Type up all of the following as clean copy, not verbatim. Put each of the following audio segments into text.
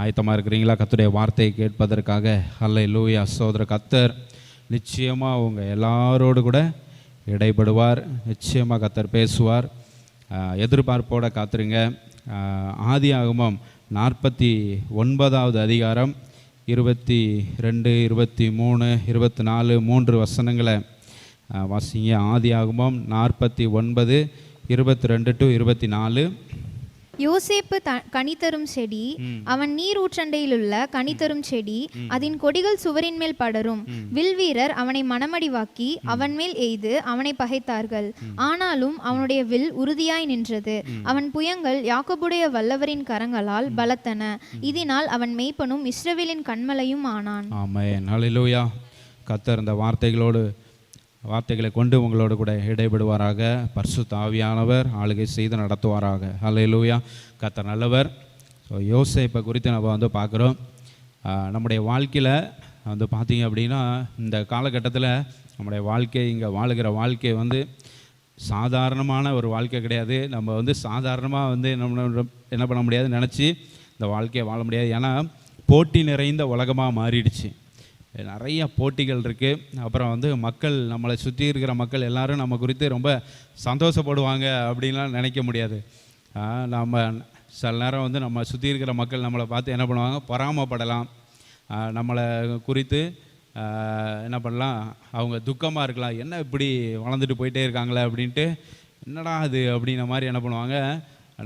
ஆயத்தமாக இருக்கிறீங்களா கர்த்தருடைய வார்த்தையை கேட்பதற்காக? அல்லேலூயா. சகோதர, கர்த்தர் நிச்சயமாக உங்கள் எல்லாரோடு கூட இடைப்படுவார். நிச்சயமாக கர்த்தர் பேசுவார். எதிர்பார்ப்போடு காத்துருங்க. ஆதியாகமம் 49வது அதிகாரம் 22, 23, 24 3 வசனங்களை வாசிங்க. ஆதியாகமம் 49, 22 to 24. யோசேப்பு கனி தரும் செடி, அவன் நீர் ஊற்றண்டையிலுள்ள கனி தரும் செடி, அதன் கொடிகள் சுவரின் மேல் படரும். வில்வீரர் அவனை மனமடிவாக்கி அவன் மேல் எய்து அவனை பகைத்தார்கள். ஆனாலும் அவனுடைய வில் உறுதியாய் நின்றது. அவன் புயங்கள் யாக்கோபுடைய வல்லவரின் கரங்களால் பலத்தன. இதனால் அவன் மேய்ப்பனும் இஸ்ரவேலின் கண்மலையும் ஆனான். ஆமென். ஹல்லேலூயா. கர்த்தர் இந்த வார்த்தைகளை கொண்டு உங்களோடு கூட இடைபடுவாராக. பரிசுத்த ஆவியானவர் ஆளுகை செய்து நடத்துவாராக. ஹல்லேலூயா. கர்த்தர் நல்லவர். ஸோ யோசேப்பை குறித்து நம்ம பார்க்குறோம். நம்முடைய வாழ்க்கையில் பார்த்தீங்க அப்படின்னா, இந்த காலகட்டத்தில் நம்முடைய வாழ்க்கை, இங்கே வாழுகிற வாழ்க்கை சாதாரணமான ஒரு வாழ்க்கை கிடையாது. நம்ம சாதாரணமாக நம்ம என்ன பண்ண முடியாது, நினச்சி இந்த வாழ்க்கையை வாழ முடியாது. ஏன்னா போட்டி நிறைந்த உலகமாக மாறிடுச்சு. நிறைய போட்டிகள் இருக்குது. அப்புறம் மக்கள், நம்மளை சுற்றி இருக்கிற மக்கள் எல்லாரும் நம்ம குறித்து ரொம்ப சந்தோஷப்படுவாங்க அப்படின்லாம் நினைக்க முடியாது. நம்ம சில நேரம் நம்ம சுற்றி இருக்கிற மக்கள் நம்மளை பார்த்து என்ன பண்ணுவாங்க, பொறாமப்படலாம். நம்மளை குறித்து என்ன பண்ணலாம், அவங்க துக்கமாக இருக்கலாம். என்ன இப்படி வளர்ந்துட்டு போயிட்டே இருக்காங்களே அப்படின்ட்டு, என்னடா அது அப்படின்ன மாதிரி என்ன பண்ணுவாங்க,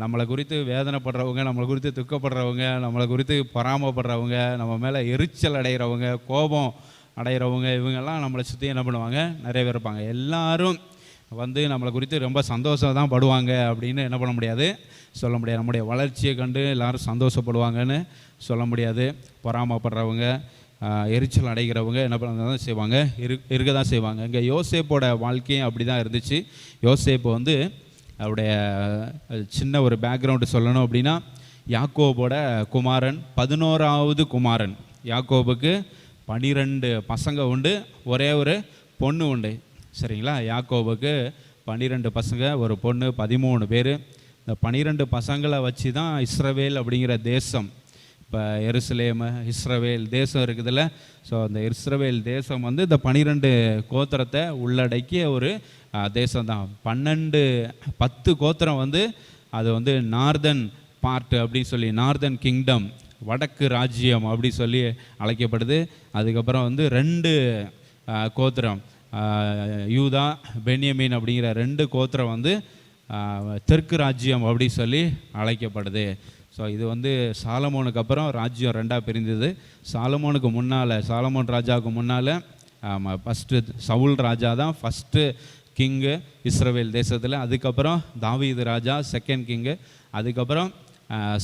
நம்மளை குறித்து வேதனைப்படுறவங்க, நம்மளை குறித்து துக்கப்படுறவங்க, நம்மளை குறித்து பொறாமப்படுறவங்க, நம்ம மேலே எரிச்சல் அடைகிறவங்க, கோபம் அடைகிறவங்க, இவங்கெல்லாம் நம்மளை சுற்றி என்ன பண்ணுவாங்க, நிறைய பேர் இருப்பாங்க. எல்லாரும் நம்மளை குறித்து ரொம்ப சந்தோஷம் தான் படுவாங்க அப்படின்னு என்ன பண்ண முடியாது, சொல்ல முடியாது. நம்முடைய வளர்ச்சியை கண்டு எல்லோரும் சந்தோஷப்படுவாங்கன்னு சொல்ல முடியாது. பொறாமப்படுறவங்க, எரிச்சல் அடைகிறவங்க என்ன பண்ண தான் செய்வாங்க, இருக்க தான் செய்வாங்க. இங்கே யோசேப்போட வாழ்க்கையும் அப்படி தான் இருந்துச்சு. யோசேப்பு அவருடைய சின்ன ஒரு பேக்ரவுண்டு சொல்லணும் அப்படின்னா, யாக்கோபோட குமாரன், 11வது குமாரன். யாக்கோபுக்கு 12 பசங்க உண்டு, ஒரே ஒரு பொண்ணு உண்டு. சரிங்களா? யாக்கோபுக்கு 12 பசங்க, ஒரு பொண்ணு, 13 பேர். இந்த 12 பசங்களை வச்சு தான் இஸ்ரவேல் அப்படிங்கிற தேசம், இப்போ எருசலேம் இஸ்ரவேல் தேசம் இருக்குதுல்ல. ஸோ அந்த இஸ்ரவேல் தேசம் இந்த 12 கோத்திரத்தை உள்ளடக்கிய ஒரு தேசம் தான். 10 கோத்திரம் அது நார்தன் பார்ட் அப்படின்னு சொல்லி, நார்தன் கிங்டம், வடக்கு ராஜ்யம் அப்படி சொல்லி அழைக்கப்படுது. அதுக்கப்புறம் 2 கோத்திரம், யூதா, பென்யமீன் அப்படிங்கிற 2 கோத்திரம் தெற்கு ராஜ்யம் அப்படி சொல்லி அழைக்கப்படுது. ஸோ இது சாலமோனுக்கு அப்புறம் ராஜ்யம் 2ஆக பிரிந்தது. சாலமோனுக்கு முன்னால், சாலமோன் ராஜாவுக்கு முன்னால் ஃபஸ்ட்டு சவுல் ராஜா தான் ஃபஸ்ட்டு கிங்கு இஸ்ரவேல் தேசத்தில். அதுக்கப்புறம் தாவீது ராஜா செகண்ட் கிங்கு. அதுக்கப்புறம்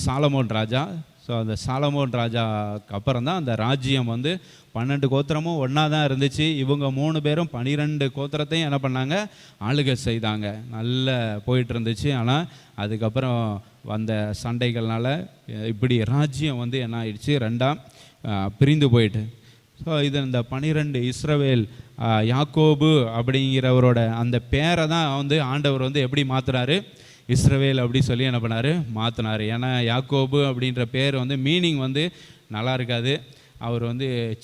சாலமோன் ராஜா. ஸோ அந்த சாலமோன் ராஜாவுக்கு அப்புறம் தான் அந்த ராஜ்யம் 12 கோத்திரமும் ஒன்றா தான் இருந்துச்சு. இவங்க 3 பேரும் 12 கோத்திரத்தையும் என்ன பண்ணாங்க, ஆளுகை செய்தாங்க. நல்ல போயிட்டு இருந்துச்சு. ஆனால் அதுக்கப்புறம் வந்த சண்டைகள்னால இப்படி ராஜ்யம் என்ன ஆயிடுச்சு, 2ஆக பிரிந்து போயிட்டு. ஸோ இது இந்த 12 இஸ்ரவேல், யாக்கோபு அப்படிங்கிறவரோட அந்த பேரை தான் ஆண்டவர் எப்படி மாற்றுறாரு, இஸ்ரவேல் அப்படி சொல்லி என்ன பண்ணார், மாற்றினார். ஏன்னா யாக்கோபு அப்படின்ற பேர் மீனிங் நல்லா இருக்காது. அவர்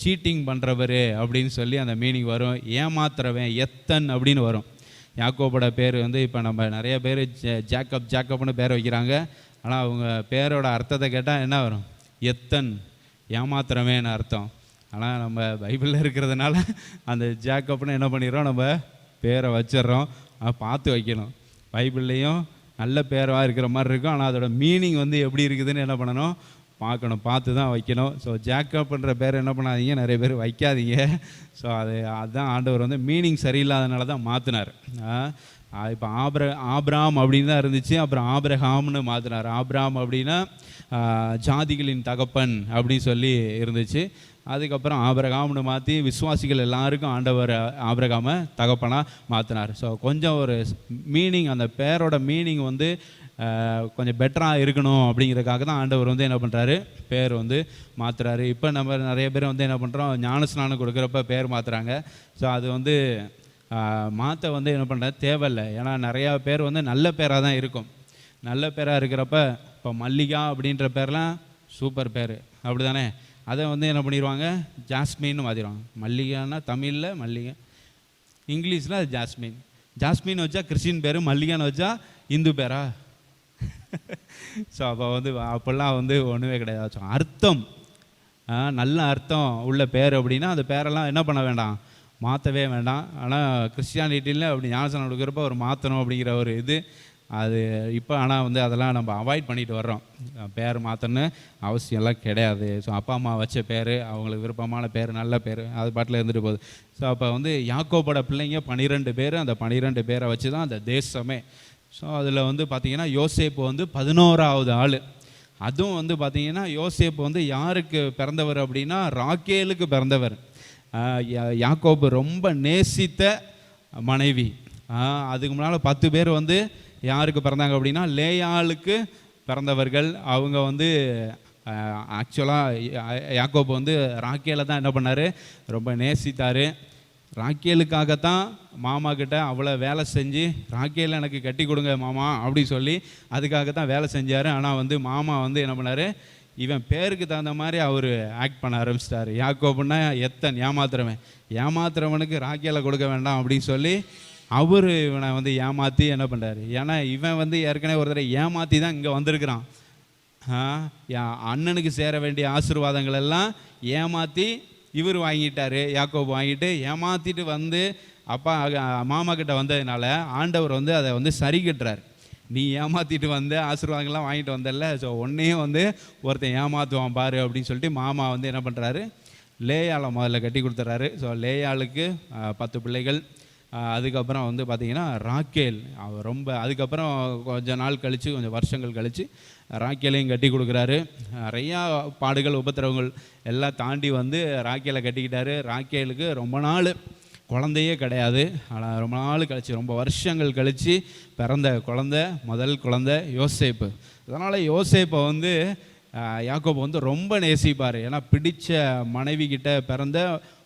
சீட்டிங் பண்ணுறவர் அப்படின்னு சொல்லி அந்த மீனிங் வரும். ஏமாத்துறவன், எத்தன் அப்படின்னு வரும். யாக்கோபோட பேர் இப்போ நம்ம நிறைய பேர் ஜாக்கப்னு பேரை வைக்கிறாங்க. ஆனால் அவங்க பேரோட அர்த்தத்தை கேட்டால் என்ன வரும், எத்தன், ஏமாத்துறவேன்னு அர்த்தம். ஆனால் நம்ம பைபிளில் இருக்கிறதுனால அந்த ஜாக்கப்னு என்ன பண்ணிடுறோம், நம்ம பேரை வச்சிட்றோம். பார்த்து வைக்கணும். பைபிள்லேயும் நல்ல பேராக இருக்கிற மாதிரி இருக்கும். ஆனால் அதோட மீனிங் எப்படி இருக்குதுன்னு என்ன பண்ணணும், பார்க்கணும், பார்த்து தான் வைக்கணும். ஸோ ஜாக்கப்ன்ற பேர் என்ன பண்ணாதீங்க, நிறைய பேர் வைக்காதீங்க. ஸோ அதுதான் ஆண்டவர் மீனிங் சரியில்லாதனால தான் மாற்றினார். இப்போ ஆபிராம் அப்படின்னு தான் இருந்துச்சு, அப்புறம் ஆபிரகாம்னு மாற்றினார். ஆபிராம் அப்படின்னா ஜாதிகளின் தகப்பன் அப்படின்னு சொல்லி இருந்துச்சு. அதுக்கப்புறம் ஆபிரகாம்னு மாற்றி விசுவாசிகள் எல்லாருக்கும் ஆண்டவர் ஆபிரகாமை தகப்பனாக மாற்றினார். ஸோ கொஞ்சம் ஒரு மீனிங், அந்த பேரோட மீனிங் கொஞ்சம் பெட்டராக இருக்கணும் அப்படிங்கிறதுக்காக தான் ஆண்டவர் என்ன பண்ணுறாரு, பேர் மாற்றுறாரு. இப்போ நம்ம நிறைய பேர் என்ன பண்ணுறோம், ஞானஸ்நானம் கொடுக்குறப்ப பேர் மாற்றுறாங்க. ஸோ அது மாற்ற என்ன பண்ணுறது தேவையில்லை. ஏன்னா நிறையா பேர் நல்ல பேராக தான் இருக்கும். நல்ல பேராக இருக்கிறப்ப, இப்போ மல்லிகா அப்படின்ற பேர்லாம் சூப்பர் பேர் அப்படி தானே. அதை வந்து என்ன பண்ணிடுவாங்க, ஜாஸ்மின்னு மாற்றிடுவாங்க. மல்லிகைன்னா தமிழில் மல்லிகை, இங்கிலீஷில் அது ஜாஸ்மின். ஜாஸ்மின் வச்சா கிறிஸ்டின் பேர், மல்லிகான்னு வச்சா இந்து பேரா? ஸோ அப்போ வந்து அப்போல்லாம் வந்து ஒன்றுமே கிடையாது. அர்த்தம் நல்ல அர்த்தம் உள்ள பேர் அப்படின்னா அந்த பேரெல்லாம் என்ன பண்ண வேண்டாம், மாற்றவே வேண்டாம். ஆனால் கிறிஸ்டியானிட்டியில் அப்படி ஞானஸ்நானம் கொடுக்குறப்ப ஒரு மாற்றணும் அப்படிங்கிற ஒரு இது அது இப்போ. ஆனால் வந்து அதெல்லாம் நம்ம அவாய்ட் பண்ணிட்டு வர்றோம். பேர் மாற்றணுன்னு அவசியம்லாம் கிடையாது. ஸோ அப்பா அம்மா வச்ச பேர் அவங்களுக்கு விருப்பமான பேர், நல்ல பேர், அது பாட்டில் இருந்துட்டு போகுது. ஸோ அப்போ வந்து யாக்கோபோட பிள்ளைங்க 12 பேர். அந்த 12 பேரை வச்சு தான் அந்த தேசமே. ஸோ அதில் வந்து பார்த்திங்கன்னா யோசேப்பு வந்து 11ஆவது ஆள். அதுவும் வந்து பார்த்திங்கன்னா யோசேப்பு வந்து யாருக்கு பிறந்தவர் அப்படின்னா ராக்கேலுக்கு பிறந்தவர். யாக்கோபு ரொம்ப நேசித்த மனைவி. அதுக்கு முன்னால் 10 பேர் வந்து யாருக்கு பிறந்தாங்க அப்படின்னா லேயாளுக்கு பிறந்தவர்கள். அவங்க வந்து ஆக்சுவலாக யாக்கோபு வந்து ராக்கேலை தான் என்ன பண்ணார், ரொம்ப நேசித்தார். ராக்கேலுக்காகத்தான் மாமா கிட்ட அவ்வளோ வேலை செஞ்சு ராக்கேல் எனக்கு கட்டி கொடுங்க மாமா அப்படி சொல்லி அதுக்காகத்தான் வேலை செஞ்சார். ஆனால் வந்து மாமா வந்து என்ன பண்ணார், இவன் பேருக்கு தகுந்த மாதிரி அவர் ஆக்ட் பண்ண ஆரம்பிச்சிட்டார். யாக்கோபுன்னா ஏமாத்துறவனுக்கு ராக்கேலை கொடுக்க வேண்டாம் அப்படின்னு சொல்லி அவர் இவனை வந்து ஏமாற்றி என்ன பண்ணுறாரு. ஏன்னா இவன் வந்து ஏற்கனவே ஒரு தடவை ஏமாற்றி தான் இங்கே வந்திருக்கிறான். அண்ணனுக்கு சேர வேண்டிய ஆசீர்வாதங்கள் எல்லாம் ஏமாற்றி இவர் வாங்கிட்டார். யாக்கோபு வாங்கிட்டு ஏமாற்றிட்டு வந்து அப்பா மாமா கிட்ட வந்ததுனால ஆண்டவர் வந்து அதை வந்து சரி கட்டுறார். நீ ஏமாற்றிட்டு வந்து ஆசீர்வாதங்கள்லாம் வாங்கிட்டு வந்தல, ஸோ ஒன்றையும் வந்து ஒருத்தன் ஏமாற்றுவான் பாரு அப்படின்னு சொல்லிட்டு மாமா வந்து என்ன பண்ணுறாரு, லேயாளை முதல்ல கட்டி கொடுத்துட்றாரு. ஸோ லேயாளுக்கு 10 பிள்ளைகள். அதுக்கப்புறம் வந்து பார்த்திங்கன்னா ராக்கேல் ரொம்ப அதுக்கப்புறம் கொஞ்சம் நாள் கழித்து, கொஞ்சம் வருஷங்கள் கழித்து ராக்கேலையும் கட்டி கொடுக்குறாரு. நிறையா பாடுகள் உபத்திரவங்கள் எல்லாம் தாண்டி வந்து ராக்கேலை கட்டிக்கிட்டாரு. ராக்கேலுக்கு ரொம்ப நாள் குழந்தையே கிடையாது. ஆனால் ரொம்ப நாள் கழித்து, ரொம்ப வருஷங்கள் கழித்து பிறந்த குழந்தை, முதல் குழந்தை யோசேப்பு. அதனால் யோசேப்பை வந்து யாக்கோபு வந்து ரொம்ப நேசிப்பார். ஏன்னா பிடிச்ச மனைவி கிட்ட பிறந்த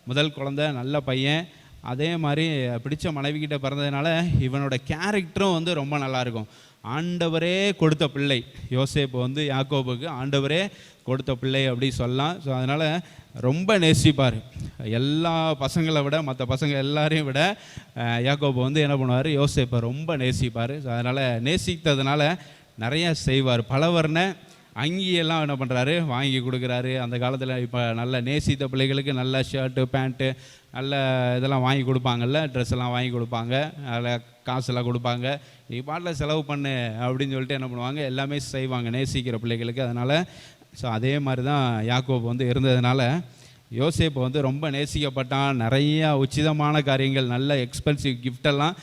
முதல் குழந்தை, நல்ல பையன். அதே மாதிரி பிடிச்ச மனைவிக்கிட்ட பிறந்ததுனால இவனோட கேரக்டரும் வந்து ரொம்ப நல்லாயிருக்கும். ஆண்டவரே கொடுத்த பிள்ளை யோசேப்பு வந்து யாக்கோபுக்கு ஆண்டவரே கொடுத்த பிள்ளை அப்படி சொல்லலாம். ஸோ அதனால் ரொம்ப நேசிப்பார். எல்லா பசங்களை விட, மற்ற பசங்க எல்லாரையும் விட யாக்கோபு வந்து என்ன பண்ணுவார், யோசேப்பை ரொம்ப நேசிப்பார். ஸோ அதனால் நேசித்ததுனால நிறையா செய்வார். பலவர்ண அங்கியெல்லாம் என்ன பண்ணுறாரு, வாங்கி கொடுக்குறாரு. அந்த காலத்தில் இப்போ நல்ல நேசித்த பிள்ளைகளுக்கு நல்ல ஷர்ட்டு பேண்ட்டு நல்ல இதெல்லாம் வாங்கி கொடுப்பாங்கல்ல, ட்ரெஸ் எல்லாம் வாங்கி கொடுப்பாங்க, அதில் காசெல்லாம் கொடுப்பாங்க. நீ பாட்டில் செலவு பண்ணு அப்படின்னு சொல்லிட்டு என்ன பண்ணுவாங்க, எல்லாமே செய்வாங்க நேசிக்கிற பிள்ளைகளுக்கு. அதனால் ஸோ அதே மாதிரி தான் யாக்கோபு வந்து இருந்ததுனால யோசேப்பு வந்து ரொம்ப நேசிக்கப்பட்டான். நிறையா உச்சிதமான காரியங்கள், நல்ல எக்ஸ்பென்சிவ் கிஃப்டெல்லாம்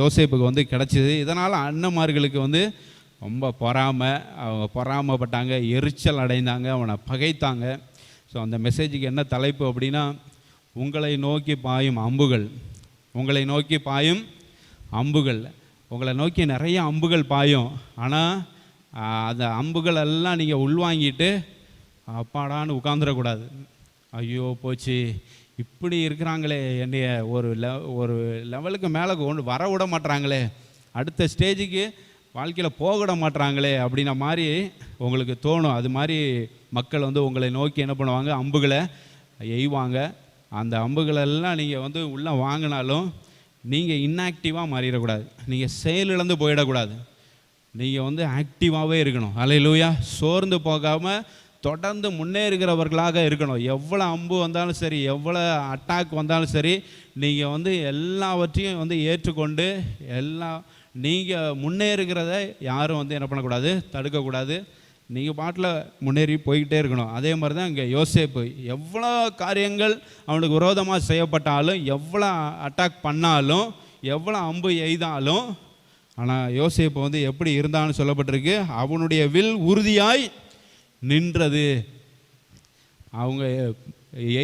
யோசேப்புக்கு வந்து கிடச்சிது. இதனால் அண்ணன்மார்களுக்கு வந்து ரொம்ப அவங்க பொறாமப்பட்டாங்க, எரிச்சல் அடைந்தாங்க, அவனை பகைத்தாங்க. ஸோ அந்த மெசேஜுக்கு என்ன தலைப்பு அப்படின்னா, உங்களை நோக்கி பாயும் அம்புகள். உங்களை நோக்கி பாயும் அம்புகள். உங்களை நோக்கி நிறைய அம்புகள் பாயும். ஆனால் அந்த அம்புகள் எல்லாம் நீங்கள் உள்வாங்கிட்டு அப்பாடான்னு உட்காந்துடக்கூடாது. ஐயோ போச்சு, இப்படி இருக்கிறாங்களே, என்னைய ஒரு லெவலுக்கு மேலே கொண்டு வர விட மாட்டுறாங்களே, அடுத்த ஸ்டேஜுக்கு வாழ்க்கையில் போக விட மாட்டுறாங்களே அப்படின்ன மாதிரி உங்களுக்கு தோணும். அது மாதிரி மக்கள் வந்து உங்களை நோக்கி என்ன பண்ணுவாங்க, அம்புகளை எய்வாங்க. அந்த அம்புகளெல்லாம் நீங்கள் வந்து உள்ளே வாங்கினாலும் நீங்கள் இன்ஆக்டிவாக மாறிடக்கூடாது, நீங்கள் செயலிழந்து போயிடக்கூடாது. நீங்கள் வந்து ஆக்டிவாகவே இருக்கணும். அல்லேலூயா. சோர்ந்து போகாமல் தொடர்ந்து முன்னேறுகிறவர்களாக இருக்கணும். எவ்வளோ அம்பு வந்தாலும் சரி, எவ்வளோ அட்டாக் வந்தாலும் சரி, நீங்கள் வந்து எல்லாவற்றையும் வந்து ஏற்றுக்கொண்டு நீங்கள் முன்னேறுகிறத யாரும் வந்து என்ன பண்ணக்கூடாது, தடுக்கக்கூடாது. நீங்கள் பாட்டில் முன்னேறி போய்கிட்டே இருக்கணும். அதே மாதிரி தான் இங்கே யோசேப்பு, எவ்வளோ காரியங்கள் அவனுக்கு விரோதமாக செய்யப்பட்டாலும், எவ்வளோ அட்டாக் பண்ணாலும், எவ்வளோ அம்பு எய்தாலும், ஆனால் யோசேப்பு வந்து எப்படி இருந்தான்னு சொல்லப்பட்டிருக்கு, அவனுடைய வில் உறுதியாய் நின்றது. அவங்க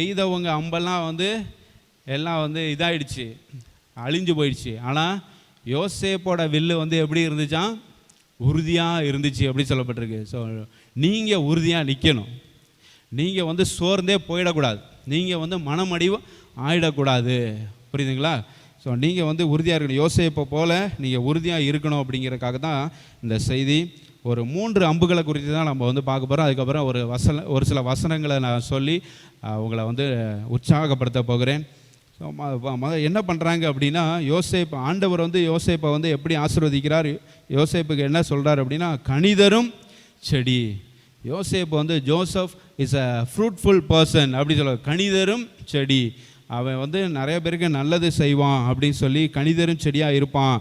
எய்தவங்க அம்பெல்லாம் வந்து எல்லாம் வந்து இதாகிடுச்சு, அழிஞ்சு போயிடுச்சு. ஆனால் யோசேப்போட வில்லு வந்து எப்படி இருந்துச்சான், உறுதியாக இருந்துச்சு அப்படி சொல்லப்பட்டிருக்கு. ஸோ நீங்கள் உறுதியாக நிற்கணும். நீங்கள் வந்து சோர்ந்தே போயிடக்கூடாது, நீங்கள் வந்து மனமடிவு ஆயிடக்கூடாது. புரியுதுங்களா? ஸோ நீங்கள் வந்து உறுதியாக இருக்கணும். யோசேப்பை போல் நீங்கள் உறுதியாக இருக்கணும். அப்படிங்கிறதுக்காக தான் இந்த செய்தி. ஒரு 3 அம்புகளை குறித்து தான் நம்ம வந்து பார்க்க போகிறோம். அதுக்கப்புறம் ஒரு சில வசனங்களை நான் சொல்லி உங்களை வந்து உற்சாகப்படுத்த போகிறேன். என்ன பண்ணுறாங்க அப்படின்னா, ஆண்டவர் வந்து யோசேப்பை வந்து எப்படி ஆசீர்வதிக்கிறார், யோசேப்புக்கு என்ன சொல்கிறார் அப்படின்னா, கனிதரும் செடி. யோசேப்பு வந்து Joseph is a fruitful person அப்படி சொல்லுவார். கனிதரும் செடி, அவன் வந்து நிறைய பேருக்கு நல்லது செய்வான் அப்படின்னு சொல்லி கனிதரும் செடியாக இருப்பான்,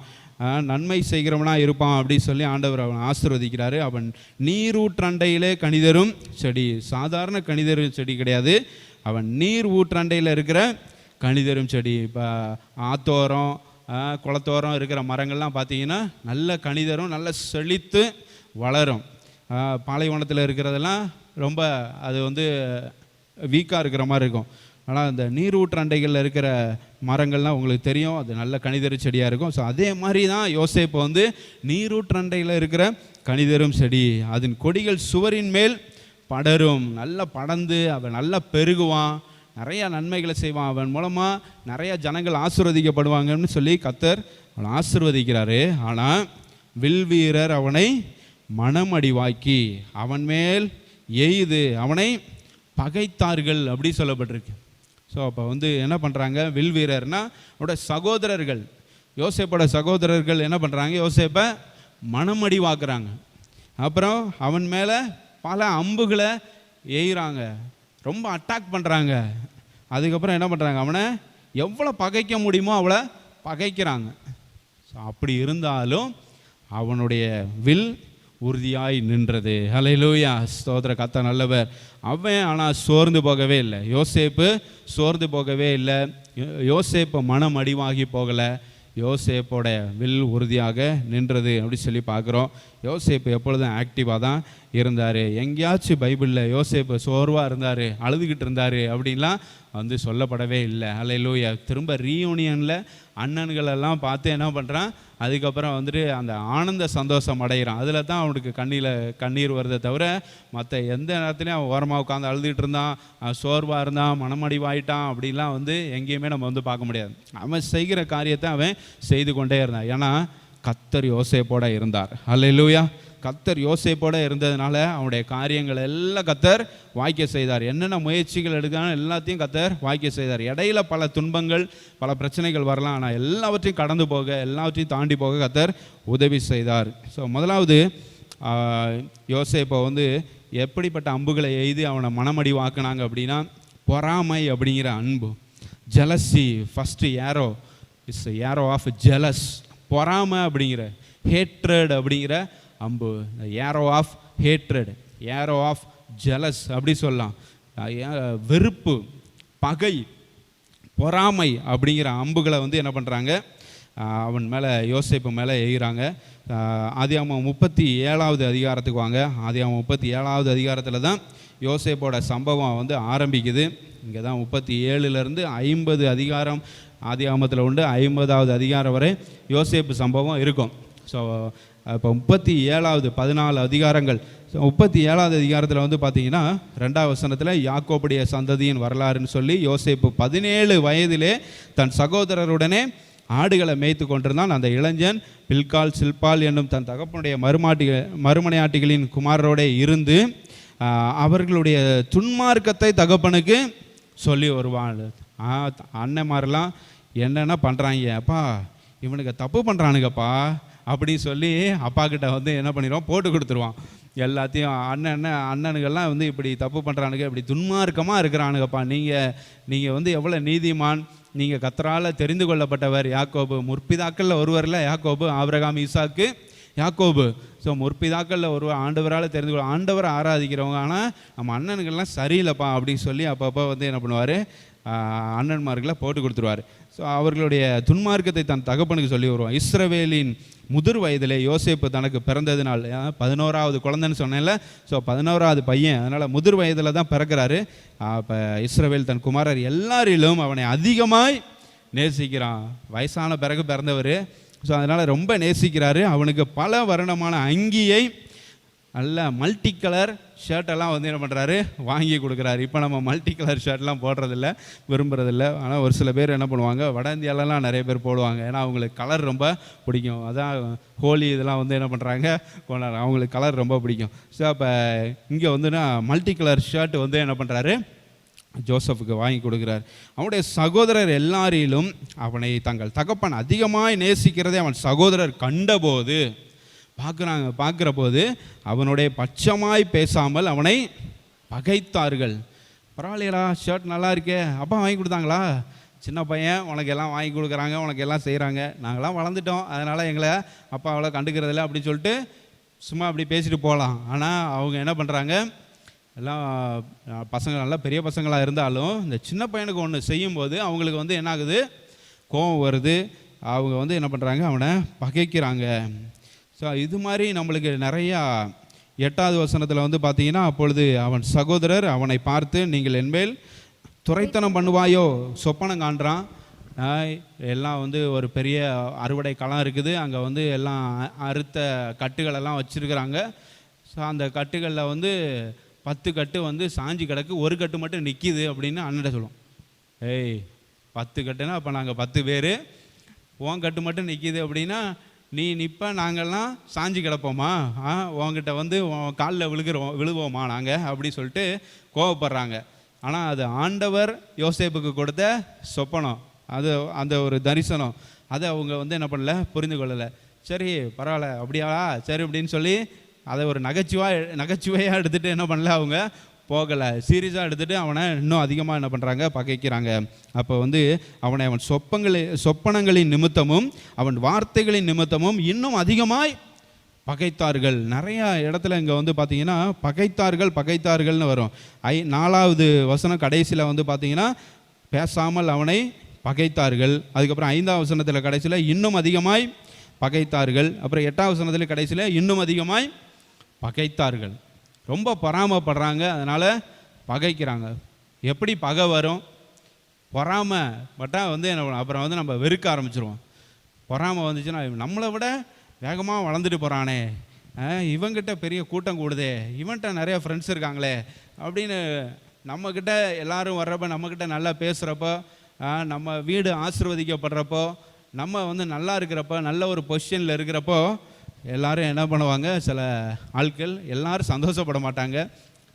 நன்மை செய்கிறவனாக இருப்பான் அப்படின்னு சொல்லி ஆண்டவர் அவன் ஆசீர்வதிக்கிறாரு. அவன் நீரூற்றண்டையிலே கனிதரும் செடி, சாதாரண கனிதரும் செடி கிடையாது, அவன் நீர் ஊற்றண்டையில் இருக்கிற கனிதரும் செடி. இப்போ ஆத்தோரம் குளத்தோரம் இருக்கிற மரங்கள்லாம் பார்த்தீங்கன்னா நல்ல கனிதரும் நல்ல செழித்து வளரும். பாலைவனத்தில் இருக்கிறதெல்லாம் ரொம்ப அது வந்து வீக்காக இருக்கிற மாதிரி இருக்கும். ஆனால் இந்த நீரூற்றண்டைகளில் இருக்கிற மரங்கள்லாம் உங்களுக்கு தெரியும், அது நல்ல கனிதரு செடியாக இருக்கும். ஸோ அதே மாதிரி தான் யோசேப்பு வந்து நீரூற்றண்டையில் இருக்கிற கனிதரும் செடி, அதன் கொடிகள் சுவரின் மேல் படரும், நல்லா படர்ந்து அவன் நல்லா பெருகுவான், நிறையா நன்மைகளை செய்வான், அவன் மூலமாக நிறையா ஜனங்கள் ஆசீர்வதிக்கப்படுவாங்கன்னு சொல்லி கர்த்தர் அவனை ஆசீர்வதிக்கிறாரு. ஆனால் வில்வீரர் அவனை மனமடிவாக்கி அவன் மேல் எய்து அவனை பகைத்தார்கள் அப்படி சொல்லப்பட்டிருக்கு. ஸோ அப்போ வந்து என்ன பண்ணுறாங்க, வில் வீரர்னா அவனோட சகோதரர்கள், யோசேப்போட சகோதரர்கள் என்ன பண்ணுறாங்க, யோசேப்பை மனமடிவாக்குறாங்க. அப்புறம் அவன் மேலே பல அம்புகளை எய்கிறாங்க, ரொம்ப அட்டாக் பண்ணுறாங்க. அதுக்கப்புறம் என்ன பண்ணுறாங்க, அவனை எவ்வளோ பகைக்க முடியுமோ அவ்வளோ பகைக்கிறாங்க. ஸோ அப்படி இருந்தாலும் அவனுடைய வில் உறுதியாய் நின்றது. ஹல்லேலூயா, ஸ்தோத்திர, கர்த்தர் நல்லவர். அவன் ஆனால் சோர்ந்து போகவே இல்லை, யோசேப்பு சோர்ந்து போகவே இல்லை, யோசேப்பு மனம் அடிவாகி போகலை, யோசேப்போட வில் உறுதியாக நின்றது அப்படி சொல்லி பார்க்குறோம். யோசேப்பு எப்பொழுதும் ஆக்டிவாக தான் இருந்தார். எங்கேயாச்சும் பைபிளில் யோசேப்பு சோர்வாக இருந்தார், அழுதுகிட்டு இருந்தார் அப்படின்லாம் வந்து சொல்லப்படவே இல்லை. ஹல்லேலூயா. திரும்ப ரீயூனியனில் அண்ணன்களெல்லாம் பார்த்து என்ன பண்ணுறான், அதுக்கப்புறம் வந்துட்டு அந்த ஆனந்த சந்தோஷம் அடைகிறான். அதில் தான் அவனுக்கு கண்ணீர் வருதே தவிர மற்ற எந்த நேரத்துலையும் அவன் ஓரமாக உட்காந்து அழுதுகிட்டு இருந்தான், சோர்வாக இருந்தான், மனமடிவாயிட்டான் அப்படின்லாம் வந்து எங்கேயுமே நம்ம வந்து பார்க்க முடியாது. அவன் செய்கிற காரியத்தை அவன் செய்து கொண்டே இருந்தான். ஏன்னா கர்த்தர் யோசேப்போட இருந்தார். ஹல்லேலூயா. கர்த்தர் யோசேப்போட இருந்ததுனால அவனுடைய காரியங்கள் எல்லாம் கர்த்தர் வாய்க்க செய்தார். என்னென்ன முயற்சிகள் எடுக்கான எல்லாத்தையும் கர்த்தர் வாய்க்க செய்தார். இடையில பல துன்பங்கள் பல பிரச்சனைகள் வரலாம், ஆனால் எல்லாவற்றையும் கடந்து போக எல்லாவற்றையும் தாண்டி போக கர்த்தர் உதவி செய்தார். ஸோ முதலாவது யோசேப்பை வந்து எப்படிப்பட்ட அம்புகளை எய்து அவனை மனமடி வாக்குனாங்க அப்படின்னா, பொறாமை அப்படிங்கிற அன்பு, jealousy. First arrow is arrow of jealous, பொறாமை அப்படிங்கிற, ஹேட்ரட் அப்படிங்கிற அம்பு, arrow of hatred, arrow of jealous அப்படி சொல்லலாம். வெறுப்பு, பகை, பொறாமை அப்படிங்கிற அம்புகளை வந்து என்ன பண்ணுறாங்க, அவன் மேலே யோசேப்பு மேலே எய்கிறாங்க. ஆதியாகமம் 37வது அதிகாரத்துக்கு வாங்க. ஆதியாகமம் 37வது அதிகாரத்தில் தான் யோசேப்போட சம்பவம் வந்து ஆரம்பிக்குது. இங்கே தான் 37லேருந்து 50 அதிகாரம் ஆதியாகமத்தில் உண்டு, 50வது அதிகாரம் வரை யோசேப்பு சம்பவம் இருக்கும். ஸோ இப்போ 37வது 14 அதிகாரங்கள். 37வது அதிகாரத்தில் வந்து பார்த்தீங்கன்னா 2வது வசனத்தில் யாக்கோபுடைய சந்ததியின் வரலாறுன்னு சொல்லி யோசேப்பு 17 வயதிலே தன் சகோதரருடனே ஆடுகளை மேய்த்து கொண்டிருந்தான். அந்த இளைஞன் பில்கால் சில்பால் என்னும் தன் தகப்பனுடைய மறுமனையாட்டிகளின் குமாரரோட இருந்து அவர்களுடைய துன்மார்க்கத்தை தகப்பனுக்கு சொல்லி வருவான். அண்ணன்மாரெல்லாம் என்னென்ன பண்ணுறாங்க, அப்பா இவனுக்கு தப்பு பண்ணுறானுங்கப்பா அப்படின்னு சொல்லி அப்பா கிட்ட வந்து என்ன பண்ணிடுவான், போட்டு கொடுத்துருவான் எல்லாத்தையும். அண்ணனுங்கள்லாம் வந்து இப்படி தப்பு பண்ணுறானுங்க, இப்படி துன்மார்க்கமாக இருக்கிறானுங்கப்பா, நீங்கள் வந்து எவ்வளோ நீதிமான், நீங்கள் கர்த்தரால் தெரிந்து கொள்ளப்பட்டவர் யாக்கோபு, முற்பிதாக்களில் ஒருவரில் யாக்கோபு, ஆபிரகாம், ஈசாக்கு, யாக்கோபு. ஸோ முற்பிதாக்களில் ஒருவர், ஆண்டவரால் தெரிந்து கொள்ள, ஆண்டவரை ஆராதிக்கிறவங்க. ஆனால் நம்ம அண்ணனுங்கள்லாம் சரியில்லைப்பா அப்படின்னு சொல்லி அப்பப்போ வந்து என்ன பண்ணுவார், அண்ணன்மார்களை போட்டு கொடுத்துருவார். ஸோ அவர்களுடைய துன்மார்க்கத்தை தன் தகப்பனுக்கு சொல்லி வருவான். இஸ்ரவேலின் முதிர் வயதிலே யோசேப்பு தனக்கு பிறந்ததுனால், 11வது குழந்தைன்னு சொன்னேன்ல, ஸோ 11வது பையன், அதனால் முதிர் வயதில் தான் பிறக்கிறாரு. இப்போ இஸ்ரவேல் தன் குமாரர் எல்லாரிலும் அவனை அதிகமாய் நேசிக்கிறான். வயசான பிறகு பிறந்தவர், ஸோ அதனால் ரொம்ப நேசிக்கிறாரு. அவனுக்கு பல வருணமான அங்கியை நல்ல மல்டி கலர் ஷர்ட்டெல்லாம் வந்து என்ன பண்ணுறாரு, வாங்கி கொடுக்குறாரு. இப்போ நம்ம மல்டி கலர் ஷர்ட்லாம் போடுறதில்ல, விரும்புறதில்ல. ஆனால் ஒரு சில பேர் என்ன பண்ணுவாங்க, வட இந்தியாவிலலாம் நிறைய பேர் போடுவாங்க. ஏன்னா அவங்களுக்கு கலர் ரொம்ப பிடிக்கும். அதான் ஹோலி இதெல்லாம் வந்து என்ன பண்ணுறாங்க, கொண்டாடுறாங்க. அவங்களுக்கு கலர் ரொம்ப பிடிக்கும். ஸோ அப்போ இங்கே வந்துன்னா மல்டி கலர் ஷர்ட் வந்து என்ன பண்ணுறாரு, ஜோசப்புக்கு வாங்கி கொடுக்குறார். அவனுடைய சகோதரர் எல்லாரிலும் அவனை தங்கள் தகப்பன் அதிகமாய் நேசிக்கிறதை அவன் சகோதரர் கண்டபோது பார்க்குற போது அவனுடைய பட்சமாய் பேசாமல் அவனை பகைத்தார்கள். பரவாயில்லையடா, ஷர்ட் நல்லா இருக்கே, அப்பா வாங்கி கொடுத்தாங்களா, சின்ன பையன் உனக்கு எல்லாம் வாங்கி கொடுக்குறாங்க, உனக்கு எல்லாம் செய்கிறாங்க, நாங்களாம் வளர்ந்துட்டோம், அதனால் எங்களை அப்பா அவ்வளோ கண்டுக்கிறதில்ல அப்படின்னு சொல்லிட்டு சும்மா அப்படி பேசிட்டு போகலாம். ஆனால் அவங்க என்ன பண்ணுறாங்க, எல்லாம் பசங்க நல்லா பெரிய பசங்களாக இருந்தாலும் இந்த சின்ன பையனுக்கு ஒன்று செய்யும்போது அவங்களுக்கு வந்து என்ன ஆகுது, கோபம் வருது. அவங்க வந்து என்ன பண்ணுறாங்க, அவனை பகைக்கிறாங்க. ஸோ இது மாதிரி நம்மளுக்கு நிறையா 8வது வசனத்தில் வந்து பார்த்தீங்கன்னா, அப்பொழுது அவன் சகோதரர் அவனை பார்த்து, நீங்கள் என்மேல் துரைத்தனம் பண்ணுவாயோ, சொப்பனம் காண்றான். எல்லாம் வந்து ஒரு பெரிய அறுவடை களம் இருக்குது, அங்கே வந்து எல்லாம் அறுத்த கட்டுகளெல்லாம் வச்சுருக்கிறாங்க. ஸோ அந்த கட்டுகளில் வந்து 10 கட்டு வந்து சாஞ்சி கிடக்கு, ஒரு கட்டு மட்டும் நிற்கிது அப்படின்னு அண்ணன் சொல்லுவோம். ஏய் 10 கட்டுனா அப்போ நாங்கள் 10 பேர், உன் கட்டு மட்டும் நிற்கிது அப்படின்னா நீ நிற்ப, நாங்கள்லாம் சாஞ்சி கிடப்போமா, உங்ககிட்ட வந்து காலில் விழுவோமா நாங்கள் அப்படி சொல்லிட்டு கோவப்படுறாங்க. ஆனால் அது ஆண்டவர் யோசேப்புக்கு கொடுத்த சொப்பனம், அது அந்த ஒரு தரிசனம், அதை அவங்க வந்து என்ன பண்ணல, புரிந்து கொள்ளலை. சரி பரவாயில்ல அப்படியா, சரி அப்படின்னு சொல்லி அதை ஒரு நகைச்சுவையாக எடுத்துகிட்டு என்ன பண்ணல, அவங்க போகலை, சீரியஸாக எடுத்துகிட்டு அவனை இன்னும் அதிகமாக என்ன பண்ணுறாங்க, பகைக்கிறாங்க. அப்போ வந்து அவன் சொப்பனங்களின் நிமித்தமும் அவன் வார்த்தைகளின் நிமித்தமும் இன்னும் அதிகமாய் பகைத்தார்கள். நிறையா இடத்துல இங்கே வந்து பார்த்தீங்கன்னா பகைத்தார்கள்னு வரும். 4வது வசனம் கடைசியில் வந்து பார்த்தீங்கன்னா பேசாமல் அவனை பகைத்தார்கள். அதுக்கப்புறம் 5வது வசனத்தில் கடைசியில் இன்னும் அதிகமாய் பகைத்தார்கள். அப்புறம் 8வது வசனத்தில் கடைசியில் இன்னும் அதிகமாய் பகைத்தார்கள். ரொம்ப பொறாமைப்படுறாங்க, அதனால் பகைக்கிறாங்க. எப்படி பகை வரும், பொறாமை பட்டால் வந்து என்ன, அப்புறம் வந்து நம்ம வெறுக்க ஆரம்பிச்சிருவோம். பொறாமை வந்துச்சுன்னா, நம்மளை விட வேகமாக வளர்ந்துட்டு போகிறானே, இவங்கிட்ட பெரிய கூட்டம் கூடுதே, இவன்கிட்ட நிறைய ஃப்ரெண்ட்ஸ் இருக்காங்களே அப்படின்னு நம்மக்கிட்ட எல்லாரும் வர்றப்போ, நம்மக்கிட்ட நல்லா பேசுகிறப்போ, நம்ம வீடு ஆசீர்வதிக்கப்படுறப்போ, நம்ம வந்து நல்லா இருக்கிறப்போ, நல்ல ஒரு பொசிஷனில் இருக்கிறப்போ எல்லாரும் என்ன பண்ணுவாங்க, சில ஆட்கள் எல்லாரும் சந்தோஷப்பட மாட்டாங்க,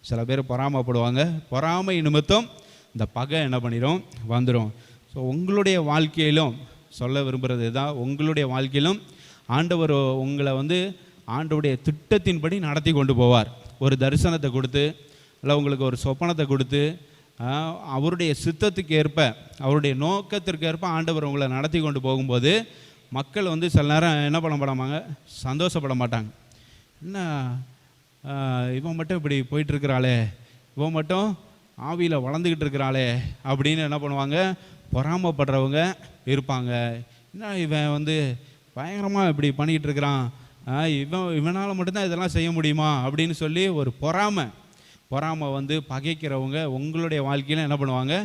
சில பேர் பொறாமைப்படுவாங்க. பொறாமை நிமித்தம் இந்த பகை என்ன பண்ணிடும், வந்துடும். ஸோ உங்களுடைய வாழ்க்கையிலும் சொல்ல விரும்புகிறது தான், உங்களுடைய வாழ்க்கையிலும் ஆண்டவர் உங்களை வந்து ஆண்டவருடைய திட்டத்தின்படி நடத்தி கொண்டு போவார். ஒரு தரிசனத்தை கொடுத்து, இல்லை உங்களுக்கு ஒரு சொப்பனத்தை கொடுத்து, அவருடைய சித்தத்துக்கு ஏற்ப, அவருடைய நோக்கத்திற்கு ஏற்ப ஆண்டவர் உங்களை நடத்தி கொண்டு போகும்போது மக்கள் வந்து சில நேரம் என்ன பண்ண சந்தோஷப்பட மாட்டாங்க. என்ன இவன் மட்டும் இப்படி போயிட்டுருக்கிறாளே, இவன் மட்டும் ஆவியில் வளர்ந்துக்கிட்டு இருக்கிறாளே அப்படின்னு என்ன பண்ணுவாங்க, பொறாமப்படுறவங்க இருப்பாங்க. என்ன இவன் வந்து பயங்கரமாக இப்படி பண்ணிக்கிட்டு இருக்கிறான், இவனால் மட்டும்தான் இதெல்லாம் செய்ய முடியுமா அப்படின்னு சொல்லி ஒரு பொறாமை வந்து பகைக்கிறவங்க உங்களுடைய வாழ்க்கையில் என்ன பண்ணுவாங்க,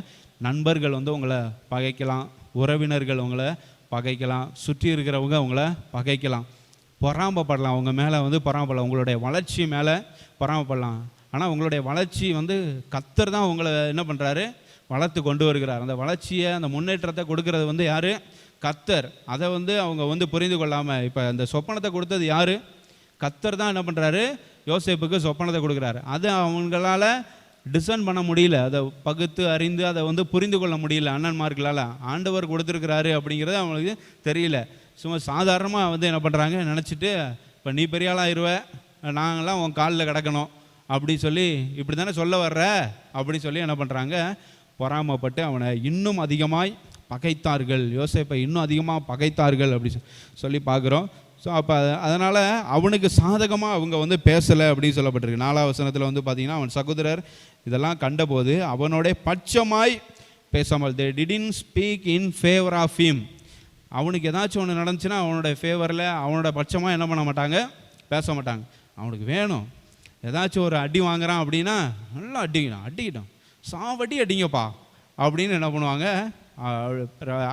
நண்பர்கள் வந்து உங்களை பகைக்கலாம், உறவினர்கள் உங்களை பகைக்கலாம், சுற்றி இருக்கிறவங்க உங்களை பகைக்கலாம், பொறாமப்படலாம், உங்கள் மேலே வந்து பொறாமப்படலாம், உங்களுடைய வளர்ச்சி மேலே பொறாமப்படலாம். ஆனால் உங்களுடைய வளர்ச்சி வந்து கர்த்தர் தான் உங்களை என்ன பண்ணுறாரு, வளர்த்து கொண்டு வருகிறார். அந்த வளர்ச்சியை, அந்த முன்னேற்றத்தை கொடுக்கறது வந்து யார், கர்த்தர். அதை வந்து அவங்க வந்து புரிந்து கொள்ளாமல், இப்போ அந்த சொப்பனத்தை கொடுத்தது யார், கர்த்தர் தான் என்ன பண்ணுறாரு, யோசேப்புக்கு சொப்பனத்தை கொடுக்குறாரு. அது அவங்களால டிசைன் பண்ண முடியல, அதை பகுத்து அறிந்து அதை வந்து புரிந்து கொள்ள முடியல அண்ணன்மார்களால். ஆண்டவர் கொடுத்துருக்கிறாரு அப்படிங்கிறது அவங்களுக்கு தெரியல. சும்மா சாதாரணமாக வந்து என்ன பண்ணுறாங்க, நினச்சிட்டு இப்போ நீ பெரிய ஆளாயிருவ, நாங்களாம் உன் காலில் கிடக்கணும் அப்படி சொல்லி, இப்படி தானே சொல்ல வர்ற அப்படி சொல்லி என்ன பண்ணுறாங்க, பொறாமப்பட்டு அவனை இன்னும் அதிகமாய் பகைத்தார்கள், யோசேப்பை இன்னும் அதிகமாக பகைத்தார்கள் அப்படி சொல்லி பார்க்குறோம். ஸோ அப்போ அதனால் அவனுக்கு சாதகமாக அவங்க வந்து பேசலை அப்படின்னு சொல்லப்பட்டிருக்கு. 4வது வசனத்தில் வந்து பார்த்திங்கன்னா, அவன் சகோதரர் இதெல்லாம் கண்டபோது அவனோட பட்சமாய் பேசாமல், they didn't speak in favor of him. அவனுக்கு ஏதாச்சும் ஒன்று நடந்துச்சுன்னா அவனோட ஃபேவரில், அவனோட பட்சமாக என்ன பண்ண மாட்டாங்க, பேச மாட்டாங்க. அவனுக்கு வேணும், ஏதாச்சும் ஒரு அடி வாங்குறான் அப்படின்னா நல்லா அடிக்கிட்டோம், சாவடி அடிங்கப்பா அப்படின்னு என்ன பண்ணுவாங்க,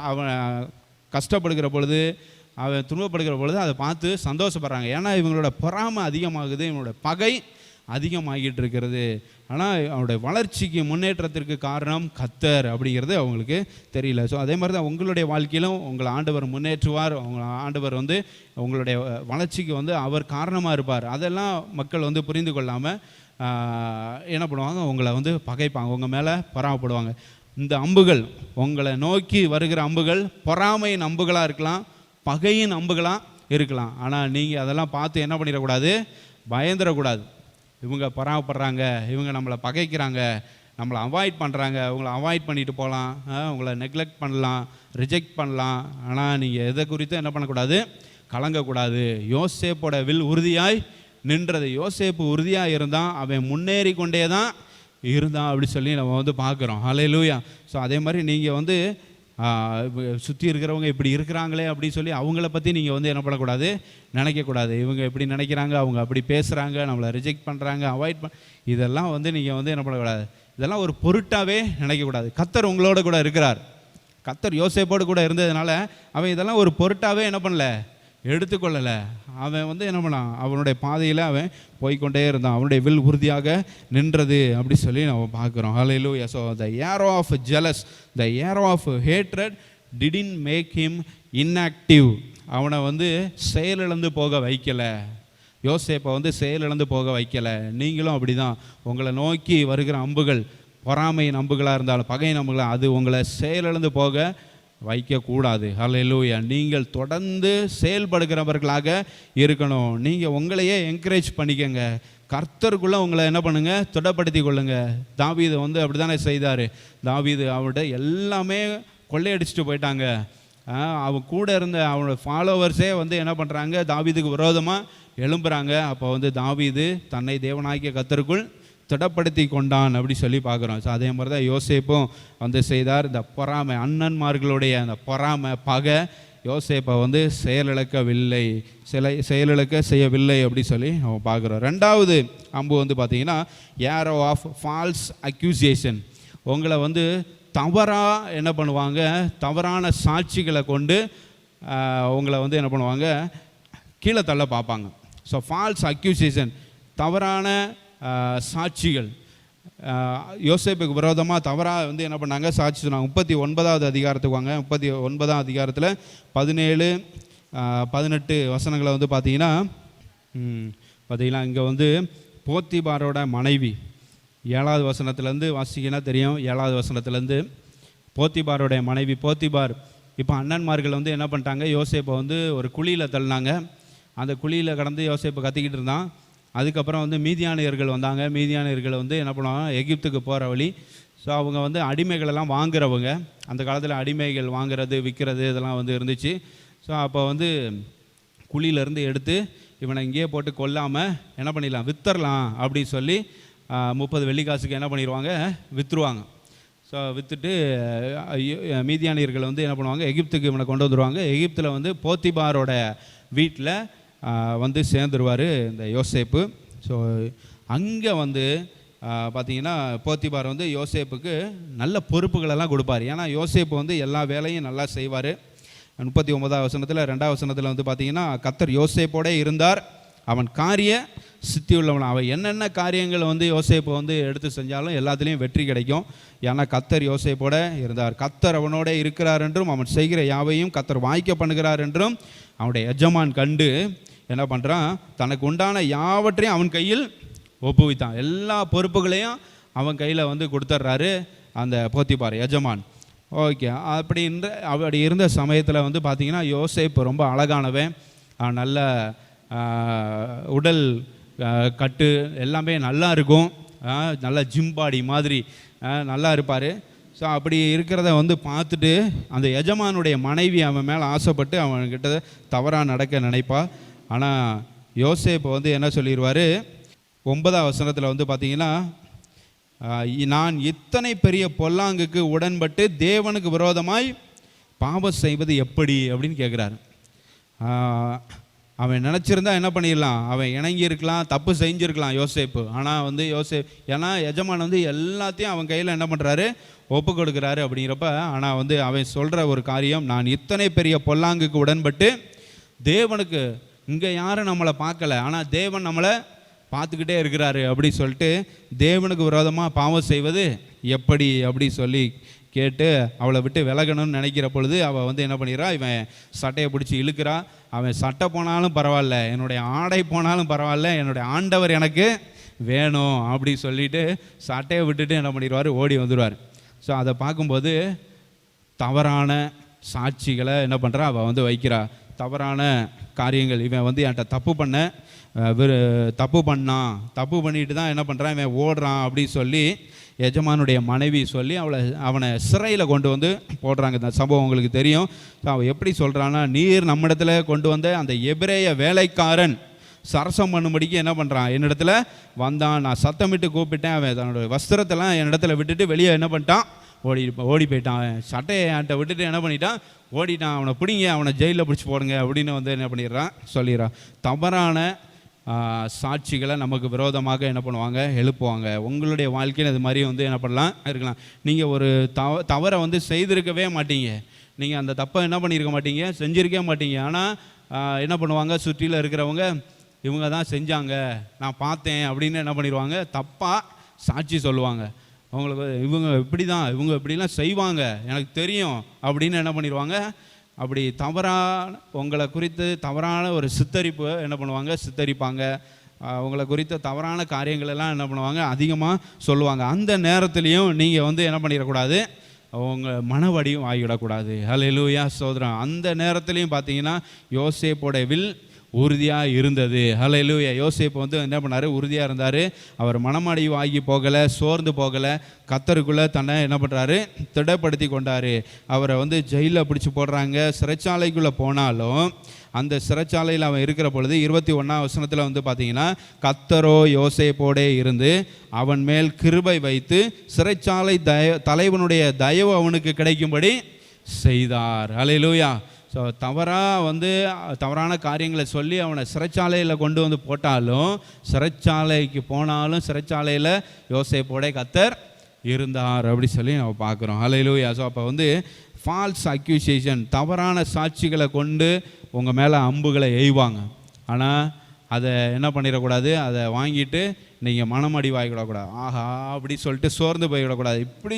அவன் கஷ்டப்படுகிற பொழுது, அவன் துன்பப்படுகிற பொழுது அதை பார்த்து சந்தோஷப்படுறாங்க. ஏன்னா இவங்களோட பொறாமை அதிகமாகுது, இவங்களோட பகை அதிகமாகிட்டு இருக்கிறது. ஆனால் அவனுடைய வளர்ச்சிக்கு முன்னேற்றத்திற்கு காரணம் கர்த்தர் அப்படிங்கிறது அவங்களுக்கு தெரியல. ஸோ அதே மாதிரி தான் உங்களுடைய வாழ்க்கையிலும் உங்களை ஆண்டவர் முன்னேற்றுவார். ஆண்டவர் வந்து உங்களுடைய வளர்ச்சிக்கு வந்து அவர் காரணமாக இருப்பார். அதெல்லாம் மக்கள் வந்து புரிந்து கொள்ளாமல் என்ன பண்ணுவாங்க, உங்களை வந்து பகைப்பாங்க, உங்கள் மேலே பொறாமைப்படுவாங்க. இந்த அம்புகள், உங்களை நோக்கி வருகிற அம்புகள் பொறாமையின் அம்புகளாக இருக்கலாம், பகையின் அம்புகளாக இருக்கலாம். ஆனால் நீங்கள் அதெல்லாம் பார்த்து என்ன பண்ணிடக்கூடாது, பயந்துடக்கூடாது. இவங்க பொறாமைப்படுறாங்க, இவங்க நம்மளை பகைக்கிறாங்க, நம்மளை அவாய்ட் பண்ணுறாங்க, உங்களை அவாய்ட் பண்ணிட்டு போகலாம், உங்களை நெக்லெக்ட் பண்ணலாம், ரிஜெக்ட் பண்ணலாம். ஆனால் நீங்கள் எதை குறித்தும் என்ன பண்ணக்கூடாது, கலங்கக்கூடாது. யோசேப்போட வில் உறுதியாய் நின்றது. யோசேப்பு உறுதியாக இருந்தான், அவன் முன்னேறி கொண்டே தான் இருந்தான் அப்படி சொல்லி நம்ம வந்து பார்க்குறோம். ஹல்லேலூயா. ஸோ அதே மாதிரி நீங்கள் வந்து சுற்றி இருக்கிறவங்க இப்படி இருக்கிறாங்களே அப்படின்னு சொல்லி அவங்கள பற்றி நீங்கள் வந்து என்ன பண்ணக்கூடாது, நினைக்கக்கூடாது. இவங்க எப்படி நினைக்கிறாங்க, அவங்க அப்படி பேசுகிறாங்க, நம்மளை ரிஜெக்ட் பண்ணுறாங்க, அவாய்ட் இதெல்லாம் வந்து நீங்கள் வந்து என்ன பண்ணக்கூடாது, இதெல்லாம் ஒரு பொருட்டாகவே நினைக்கக்கூடாது. கர்த்தர் உங்களோட கூட இருக்கிறார். கர்த்தர் யோசேப்போடு கூட இருந்ததுனால அவன் இதெல்லாம் ஒரு பொருட்டாகவே என்ன பண்ணல, எடுத்துக்கொள்ளலை. அவன் வந்து என்ன பண்ணான், அவனுடைய பாதையில் அவன் போய்கொண்டே இருந்தான். அவனுடைய வில் உறுதியாக நின்றது அப்படி சொல்லி நம்ம பார்க்குறோம். Hallelujah. So the arrow of jealous, the arrow of hatred didn't make him inactive. அவனை வந்து செயலிழந்து போக வைக்கலை. யோசேப்பை வந்து செயலிழந்து போக வைக்கலை. நீங்களும் அப்படி தான். உங்களை நோக்கி வருகிற அம்புகள் பொறாமையின் அம்புகளாக இருந்தாலும் பகையின் அம்புகளாக, அது உங்களை செயலிழந்து போக வைக்கக்கூடாது. ஹல்லேலூயா. நீங்கள் தொடர்ந்து செயல்படுகிறவர்களாக இருக்கணும். நீங்கள் உங்களையே என்கரேஜ் பண்ணிக்கங்க. கர்த்தருக்குள்ளே உங்களை என்ன பண்ணுங்கள், திடப்படுத்தி கொள்ளுங்க. தாவீது வந்து அப்படி தானே செய்தார். தாவீது அவருடைய எல்லாமே கொள்ளையடிச்சிட்டு போயிட்டாங்க. அவன் கூட இருந்த அவனோட ஃபாலோவர்ஸே வந்து என்ன பண்ணுறாங்க, தாவீதுக்கு விரோதமாக எழும்புறாங்க. அப்போ வந்து தாவீது தன்னை தேவனாகிய கர்த்தருக்குள் திடப்படுத்தி கொண்டான் அப்படி சொல்லி பார்க்குறோம். ஸோ அதே மாதிரி தான் யோசேப்பும் வந்து செய்தார். இந்த பொறாமை, அண்ணன்மார்களுடைய அந்த பொறாமை பகை யோசேப்பை வந்து செயலிழக்க செய்யவில்லை அப்படி சொல்லி நம்ம பார்க்குறோம். ரெண்டாவது அம்பு வந்து பார்த்திங்கன்னா arrow of false accusation. உங்களை வந்து தவறாக என்ன பண்ணுவாங்க, தவறான சாட்சிகளை கொண்டு உங்களை வந்து என்ன பண்ணுவாங்க, கீழே தள்ள பார்ப்பாங்க. ஸோ ஃபால்ஸ் அக்யூசியேஷன், தவறான சாட்சிகள். யோசேப்புக்கு விரோதமாக தவறாக வந்து என்ன பண்ணாங்க, சாட்சி சொன்னாங்க. 39வது அதிகாரத்துக்கு வாங்க. 39ஆம் அதிகாரத்தில் 17, 18 வசனங்களை வந்து பார்த்தீங்கன்னா இங்கே வந்து போத்திபாரோட மனைவி 7வது வசனத்துலேருந்து வாசிக்கினா தெரியும். 7வது வசனத்துலேருந்து போத்திபாரோடைய மனைவி. போத்திபார் இப்போ அண்ணன்மார்கள் வந்து என்ன பண்ணிட்டாங்க, யோசேப்பை வந்து ஒரு குழியில் தள்ளினாங்க. அந்த குழியில் கடந்து யோசேப்பை கத்திக்கிட்டு இருந்தான். அதுக்கப்புறம் வந்து மீதியானியர்கள் வந்தாங்க. மீதியானியர்கள் வந்து என்ன பண்ணுவாங்க, எகிப்துக்கு போகிற வழி. ஸோ அவங்க வந்து அடிமைகளெல்லாம் வாங்குறவங்க. அந்த காலத்தில் அடிமைகள் வாங்குறது விற்கிறது இதெல்லாம் வந்து இருந்துச்சு. ஸோ அப்போ வந்து குழியிலேருந்து எடுத்து இவனை இங்கேயே போட்டு கொல்லாமல் என்ன பண்ணிடலாம், விற்றுறலாம் அப்படின்னு சொல்லி 30 வெள்ளிக்காசுக்கு என்ன பண்ணிடுவாங்க, விற்றுருவாங்க. ஸோ விற்றுட்டு மீதியானியர்கள் வந்து என்ன பண்ணுவாங்க, எகிப்துக்கு இவனை கொண்டு வந்துடுவாங்க. எகிப்தில் வந்து போத்திபாரோட வீட்டில் வந்து சேர்ந்துருவார் இந்த யோசேப்பு. ஸோ அங்கே வந்து பார்த்திங்கன்னா போத்திபார் வந்து யோசேப்புக்கு நல்ல பொறுப்புகளெல்லாம் கொடுப்பார். ஏன்னா யோசேப்பு வந்து எல்லா வேலையும் நல்லா செய்வார். 39வது வசனத்தில் 2வது வசனத்தில் வந்து பார்த்திங்கன்னா கர்த்தர் யோசேப்போட இருந்தார், அவன் காரிய சித்தி உள்ளவன். அவன் என்னென்ன காரியங்கள் வந்து யோசேப்பு வந்து எடுத்து செஞ்சாலும் எல்லாத்துலேயும் வெற்றி கிடைக்கும். ஏன்னா கர்த்தர் யோசேப்போட இருந்தார். கர்த்தர் அவனோட இருக்கிறார் என்றும் அவன் செய்கிற யாவையும் கர்த்தர் வாய்க்க பண்ணுகிறார் என்றும் அவனுடைய எஜமான் கண்டு என்ன பண்ணுறான், தனக்கு உண்டான யாவற்றையும் அவன் கையில் ஒப்புவித்தான். எல்லா பொறுப்புகளையும் அவன் கையில் வந்து கொடுத்துட்றாரு அந்த போத்திபார் எஜமான். ஓகே. அப்படி இருந்த சமயத்தில் வந்து பார்த்திங்கன்னா யோசேப்பு ரொம்ப அழகானவன், நல்ல உடல் கட்டு எல்லாமே நல்லா இருக்கும், நல்ல ஜிம்பாடி மாதிரி நல்லா இருப்பார். ஸோ அப்படி இருக்கிறத வந்து பார்த்துட்டு அந்த எஜமானுடைய மனைவி அவன் மேலே ஆசைப்பட்டு அவன்கிட்ட தவறாக நடக்க நினைப்பா. ஆனால் யோசேப்பு வந்து என்ன சொல்லிடுவார், 9வது வசனத்தில் வந்து பார்த்திங்கன்னா நான் இத்தனை பெரிய பொல்லாங்குக்கு உடன்பட்டு தேவனுக்கு விரோதமாய் பாவம் செய்வது எப்படி அப்படின்னு கேட்குறாரு. அவன் நினச்சிருந்தா என்ன பண்ணிடலாம், அவன் இணங்கி இருக்கலாம், தப்பு செஞ்சுருக்கலாம் யோசேப்பு. ஆனால் வந்து ஏன்னா எஜமான் வந்து எல்லாத்தையும் அவன் கையில் என்ன பண்ணுறாரு, ஒப்பு கொடுக்குறாரு அப்படிங்கிறப்ப. ஆனால் வந்து அவன் சொல்கிற ஒரு காரியம், நான் இத்தனை பெரிய பொல்லாங்குக்கு உடன்பட்டு தேவனுக்கு இங்கே யாரும் நம்மளை பார்க்கல, ஆனால் தேவன் நம்மளை பார்த்துக்கிட்டே இருக்கிறாரு அப்படி சொல்லிட்டு தேவனுக்கு விரோதமாக பாவம் செய்வது எப்படி அப்படி சொல்லி கேட்டு அவளை விட்டு விலகணும்னு நினைக்கிற பொழுது அவள் வந்து என்ன பண்ணிடுறா, இவன் சட்டையை பிடிச்சி இழுக்கிறா. அவன் சட்டை போனாலும் பரவாயில்ல, என்னுடைய ஆடை போனாலும் பரவாயில்ல, என்னுடைய ஆண்டவர் எனக்கு வேணும் அப்படி சொல்லிட்டு சட்டையை விட்டுட்டு என்ன பண்ணிடுவார், ஓடி வந்துடுவார். ஸோ அதை பார்க்கும்போது தவறான சாட்சிகளை என்ன பண்ணுறா, அவள் வந்து வைக்கிறா. தவறான காரியங்கள், இவன் வந்து என்கிட்ட தப்பு பண்ணிட்டு தான் என்ன பண்ணுறான், இவன் ஓடுறான் அப்படி சொல்லி எஜமானுடைய மனைவி சொல்லி அவனை சிறையில் கொண்டு வந்து போடுறாங்க. இந்த சம்பவம் உங்களுக்கு தெரியும். ஸோ அவள் எப்படி சொல்கிறான்னா, நீர் நம்மிடத்தில் கொண்டு வந்த அந்த எபிரேய வேலைக்காரன் சரசம் பண்ணும்படிக்கு என்ன பண்ணுறான், என்னிடத்துல வந்தான், நான் சத்தமிட்டு கூப்பிட்டேன், அவன் தன்னோட வஸ்திரத்தெல்லாம் என்னிடத்துல விட்டுட்டு வெளியே என்ன பண்ணிட்டான், ஓடி போயிட்டான். அவன் சட்டையை என்கிட்ட விட்டுட்டு என்ன பண்ணிட்டான், ஓடிட்டான். அவனை பிடிங்க, அவனை ஜெயிலில் பிடிச்சி போடுங்க அப்படின்னு வந்து என்ன பண்ணிடுறான், சொல்லிடுறான். தவறான சாட்சிகளை நமக்கு விரோதமாக என்ன பண்ணுவாங்க, எழுப்புவாங்க. உங்களுடைய வாழ்க்கையில் இது மாதிரி வந்து என்ன பண்ணலாம் இருக்கலாம். நீங்கள் ஒரு தவறை வந்து செய்திருக்கவே மாட்டீங்க, நீங்கள் அந்த தப்பை என்ன பண்ணியிருக்க மாட்டீங்க, செஞ்சிருக்கவே மாட்டீங்க. ஆனால் என்ன பண்ணுவாங்க, சுற்றியில் இருக்கிறவங்க இவங்க தான் செஞ்சாங்க, நான் பார்த்தேன் அப்படின்னு என்ன பண்ணிடுவாங்க, தப்பாக சாட்சி சொல்லுவாங்க. அவங்களுக்கு இவங்க இப்படிலாம் செய்வாங்க, எனக்கு தெரியும் அப்படின்னு என்ன பண்ணிடுவாங்க. அப்படி தவறான உங்களை குறித்து தவறான ஒரு சித்தரிப்பு என்ன பண்ணுவாங்க, சித்தரிப்பாங்க. உங்களை குறித்த தவறான காரியங்கள் எல்லாம் என்ன பண்ணுவாங்க, அதிகமாக சொல்லுவாங்க. அந்த நேரத்துலையும் நீங்கள் வந்து என்ன பண்ணிடக்கூடாது, அவங்க மனவடியும் ஆகிவிடக்கூடாது. ஹல்லேலூயா ஸ்தோத்திரம். அந்த நேரத்துலையும் பார்த்தீங்கன்னா யோசேப்போட வில் உறுதியாக இருந்தது. ஹல்லேலூயா. யோசேப்பு வந்து என்ன பண்ணார், உறுதியாக இருந்தார். அவர் மனமடிவு ஆகி போகலை, சோர்ந்து போகலை. கர்த்தருக்குள்ளே தன்னை என்ன பண்ணுறாரு, திடப்படுத்தி கொண்டார். அவரை வந்து ஜெயிலில் பிடிச்சி போடுறாங்க. சிறைச்சாலைக்குள்ளே போனாலும் அந்த சிறைச்சாலையில் அவன் இருக்கிற பொழுது 21ஆம் வசனத்தில் வந்து பார்த்தீங்கன்னா, கர்த்தரோ யோசேப்போடே இருந்து அவன் மேல் கிருபை வைத்து சிறைச்சாலை தலைவனுடைய தயவு அவனுக்கு கிடைக்கும்படி செய்தார். ஹல்லேலூயா. ஸோ தவறான காரியங்களை சொல்லி அவனை சிறைச்சாலையில் கொண்டு வந்து போட்டாலும், சிறைச்சாலைக்கு போனாலும் சிறைச்சாலையில் யோசேப்போட கர்த்தர் இருந்தார் அப்படி சொல்லி நம்ம பார்க்குறோம். ஹல்லேலூயா. ஸோ அப்போ வந்து ஃபால்ஸ் அக்யூசேஷன், தவறான சாட்சிகளை கொண்டு உங்கள் மேலே அம்புகளை எய்வாங்க. ஆனால் அதை என்ன பண்ணிடக்கூடாது, அதை வாங்கிட்டு நீங்கள் மனமடி வாங்கிவிடக்கூடாது. ஆஹா அப்படி சொல்லிட்டு சோர்ந்து போய்விடக்கூடாது. இப்படி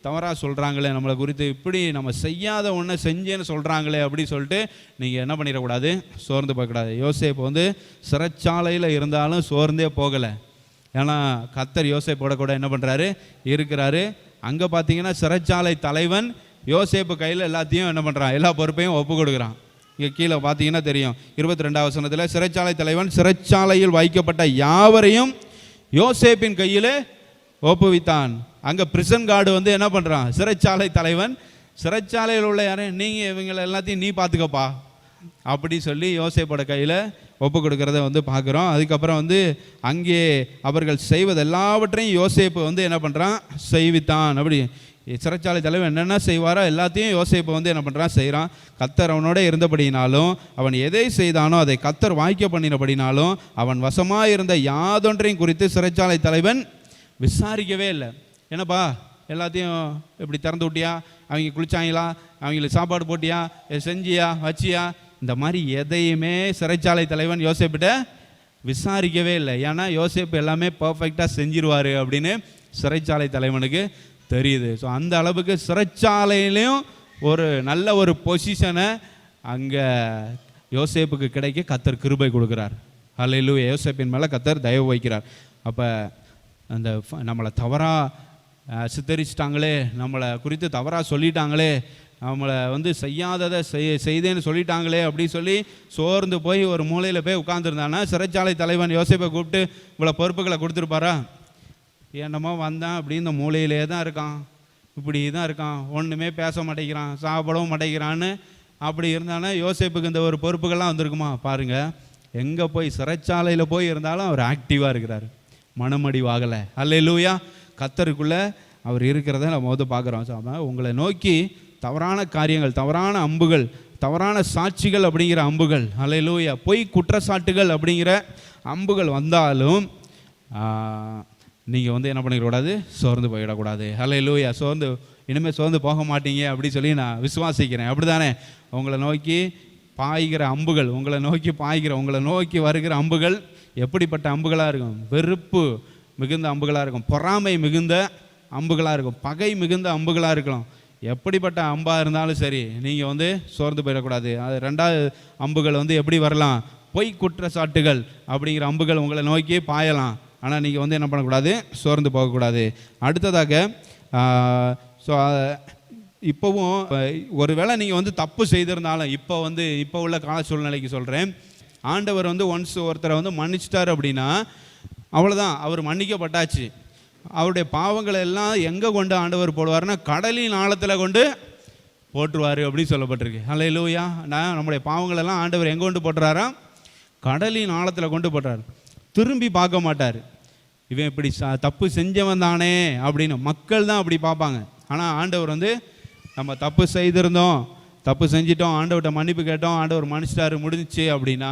தவறாக சொல்கிறாங்களே நம்மளை குறித்து, இப்படி நம்ம செய்யாத ஒன்றை செஞ்சேன்னு சொல்கிறாங்களே அப்படி சொல்லிட்டு நீங்கள் என்ன பண்ணிடக்கூடாது, சோர்ந்து போகக்கூடாது. யோசேப்பு வந்து சிறைச்சாலையில் இருந்தாலும் சோர்ந்தே போகலை. ஏன்னா கர்த்தர் யோசேப்போட கூட என்ன பண்ணுறாரு, இருக்கிறாரு. அங்கே பார்த்தீங்கன்னா சிறைச்சாலை தலைவன் யோசேப்பு கையில் எல்லாத்தையும் என்ன பண்ணுறான், எல்லா பொறுப்பையும் ஒப்பு கொடுக்குறான். இங்கே கீழே பார்த்தீங்கன்னா தெரியும், 22ஆம் வசனத்தில் சிறைச்சாலை தலைவன் சிறைச்சாலையில் வைக்கப்பட்ட யாவரையும் யோசேப்பின் கையில் ஒப்புவித்தான். அங்கே பிரிசன் கார்டு வந்து என்ன பண்ணுறான், சிறைச்சாலை தலைவன் சிறைச்சாலையில் உள்ள யாரையும் நீங்கள் இவங்களை எல்லாத்தையும் நீ பார்த்துக்கப்பா அப்படி சொல்லி யோசேப்போட கையில் ஒப்பு கொடுக்கறத வந்து பார்க்குறோம். அதுக்கப்புறம் வந்து அங்கே அவர்கள் செய்வது எல்லாவற்றையும் யோசேப்பு வந்து என்ன பண்ணுறான், செய்வித்தான். அப்படி சிறைச்சாலை தலைவன் என்னென்ன செய்வாரோ எல்லாத்தையும் யோசேப்பு வந்து என்ன பண்ணுறான், செய்கிறான். கர்த்தர் அவனோட இருந்தபடினாலும், அவன் எதை செய்தானோ அதை கர்த்தர் வாய்க்க பண்ணினபடினாலும், அவன் வசமாக இருந்த யாதொன்றையும் குறித்து சிறைச்சாலை தலைவன் விசாரிக்கவே இல்லை. என்னப்பா எல்லாத்தையும் இப்படி திறந்து விட்டியா, அவங்க குளிச்சாங்களா, அவங்களுக்கு சாப்பாடு போட்டியா, செஞ்சியா வச்சியா, இந்த மாதிரி எதையுமே சிறைச்சாலை தலைவன் யோசேப்பிட்ட விசாரிக்கவே இல்லை. ஏன்னா யோசேப்பு எல்லாமே பர்ஃபெக்டாக செஞ்சிருவார் அப்படின்னு சிறைச்சாலை தலைவனுக்கு தெரியுது. ஸோ அந்த அளவுக்கு சிறைச்சாலையிலையும் ஒரு நல்ல ஒரு பொசிஷனை அங்கே யோசேப்புக்கு கிடைக்க கர்த்தர் கிருபை கொடுக்குறார். ஹல்லேலூயா. யோசேப்பின் மேலே கர்த்தர் தயவு வைக்கிறார். அப்போ அந்த நம்மளை தவறாக சித்தரிச்சிட்டாங்களே, நம்மளை குறித்து தவறாக சொல்லிட்டாங்களே, நம்மளை வந்து செய்யாததை செய்தேன்னு சொல்லிட்டாங்களே அப்படி சொல்லி சோர்ந்து போய் ஒரு மூலையில் போய் உட்காந்துருந்தானா சிறைச்சாலை தலைவன் யோசேப்பை கூப்பிட்டு இவ்வளோ பொறுப்புகளை கொடுத்துருப்பாரா? என்னமோ வந்தான் அப்படி இந்த மூலையிலே தான் இருக்கான், இப்படி தான் இருக்கான், ஒன்றுமே பேச மாட்டேங்கிறான், சாப்பிடவும் மாட்டேங்கிறான்னு அப்படி இருந்தானா யோசேப்புக்கு இந்த ஒரு பொறுப்புகள்லாம் வந்திருக்குமா? பாருங்கள், எங்கே போய் சிறைச்சாலையில் போய் இருந்தாலும் அவர் ஆக்டிவாக இருக்கிறார், மனமடிவாகலை. ஹல்லேலூயா. கர்த்தருக்குள்ளே அவர் இருக்கிறத நம்ம வந்து பார்க்குறோம். ஸோ உங்களை நோக்கி தவறான காரியங்கள், தவறான அம்புகள், தவறான சாட்சிகள் அப்படிங்கிற அம்புகள், ஹல்லேலூயா, பொய் குற்றச்சாட்டுகள் அப்படிங்கிற அம்புகள் வந்தாலும் நீங்கள் வந்து என்ன பண்ணிடக்கூடாது, சோர்ந்து போயிடக்கூடாது. ஹல்லேலூயா. இனிமேல் சோர்ந்து போக மாட்டீங்க அப்படி சொல்லி நான் விசுவாசிக்கிறேன். அப்படி தானே? உங்களை நோக்கி பாய்கிற அம்புகள், உங்களை நோக்கி வருகிற அம்புகள் எப்படிப்பட்ட அம்புகளாக இருக்கும்? வெறுப்பு மிகுந்த அம்புகளாக இருக்கும், பொறாமை மிகுந்த அம்புகளாக இருக்கும், பகை மிகுந்த அம்புகளாக இருக்கலாம். எப்படிப்பட்ட அம்பாக இருந்தாலும் சரி, நீங்கள் வந்து சோர்ந்து போயிடக்கூடாது. அது ரெண்டாவது அம்புகள் வந்து எப்படி வரலாம்? பொய் குற்றச்சாட்டுகள் அப்படிங்கிற அம்புகள் உங்களை நோக்கி பாயலாம். ஆனால் நீங்கள் வந்து என்ன பண்ணக்கூடாது? சோர்ந்து போகக்கூடாது. அடுத்ததாக ஸோ இப்போவும் ஒருவேளை நீங்கள் வந்து தப்பு செய்திருந்தாலும், இப்போ உள்ள கால சூழ்நிலைக்கு சொல்கிறேன், ஆண்டவர் வந்து ஒன்ஸ் ஒருத்தரை வந்து மன்னிச்சிட்டார் அப்படின்னா அவ்வளோதான், அவர் மன்னிக்கப்பட்டாச்சு. அவருடைய பாவங்களை எல்லாம் எங்கே கொண்டு ஆண்டவர் போடுவார்னா கடலின் ஆழத்தில் கொண்டு போட்டுருவார் அப்படின்னு சொல்லப்பட்டிருக்கு. அல்லேலூயா. நம்முடைய பாவங்களெல்லாம் ஆண்டவர் எங்கே கொண்டு போட்டுறாரா? கடலின் ஆழத்தில் கொண்டு போட்டுறாரு. திரும்பி பார்க்க மாட்டார். இவன் இப்படி தப்பு செஞ்சவன் தானே அப்படின்னு மக்கள் தான் அப்படி பார்ப்பாங்க. ஆனால் ஆண்டவர் வந்து நம்ம தப்பு செய்திருந்தோம், தப்பு செஞ்சிட்டோம், ஆண்டவர்கிட்ட மன்னிப்பு கேட்டோம், ஆண்டவர் மன்னிச்சிட்டாரு, முடிஞ்சிச்சு அப்படின்னா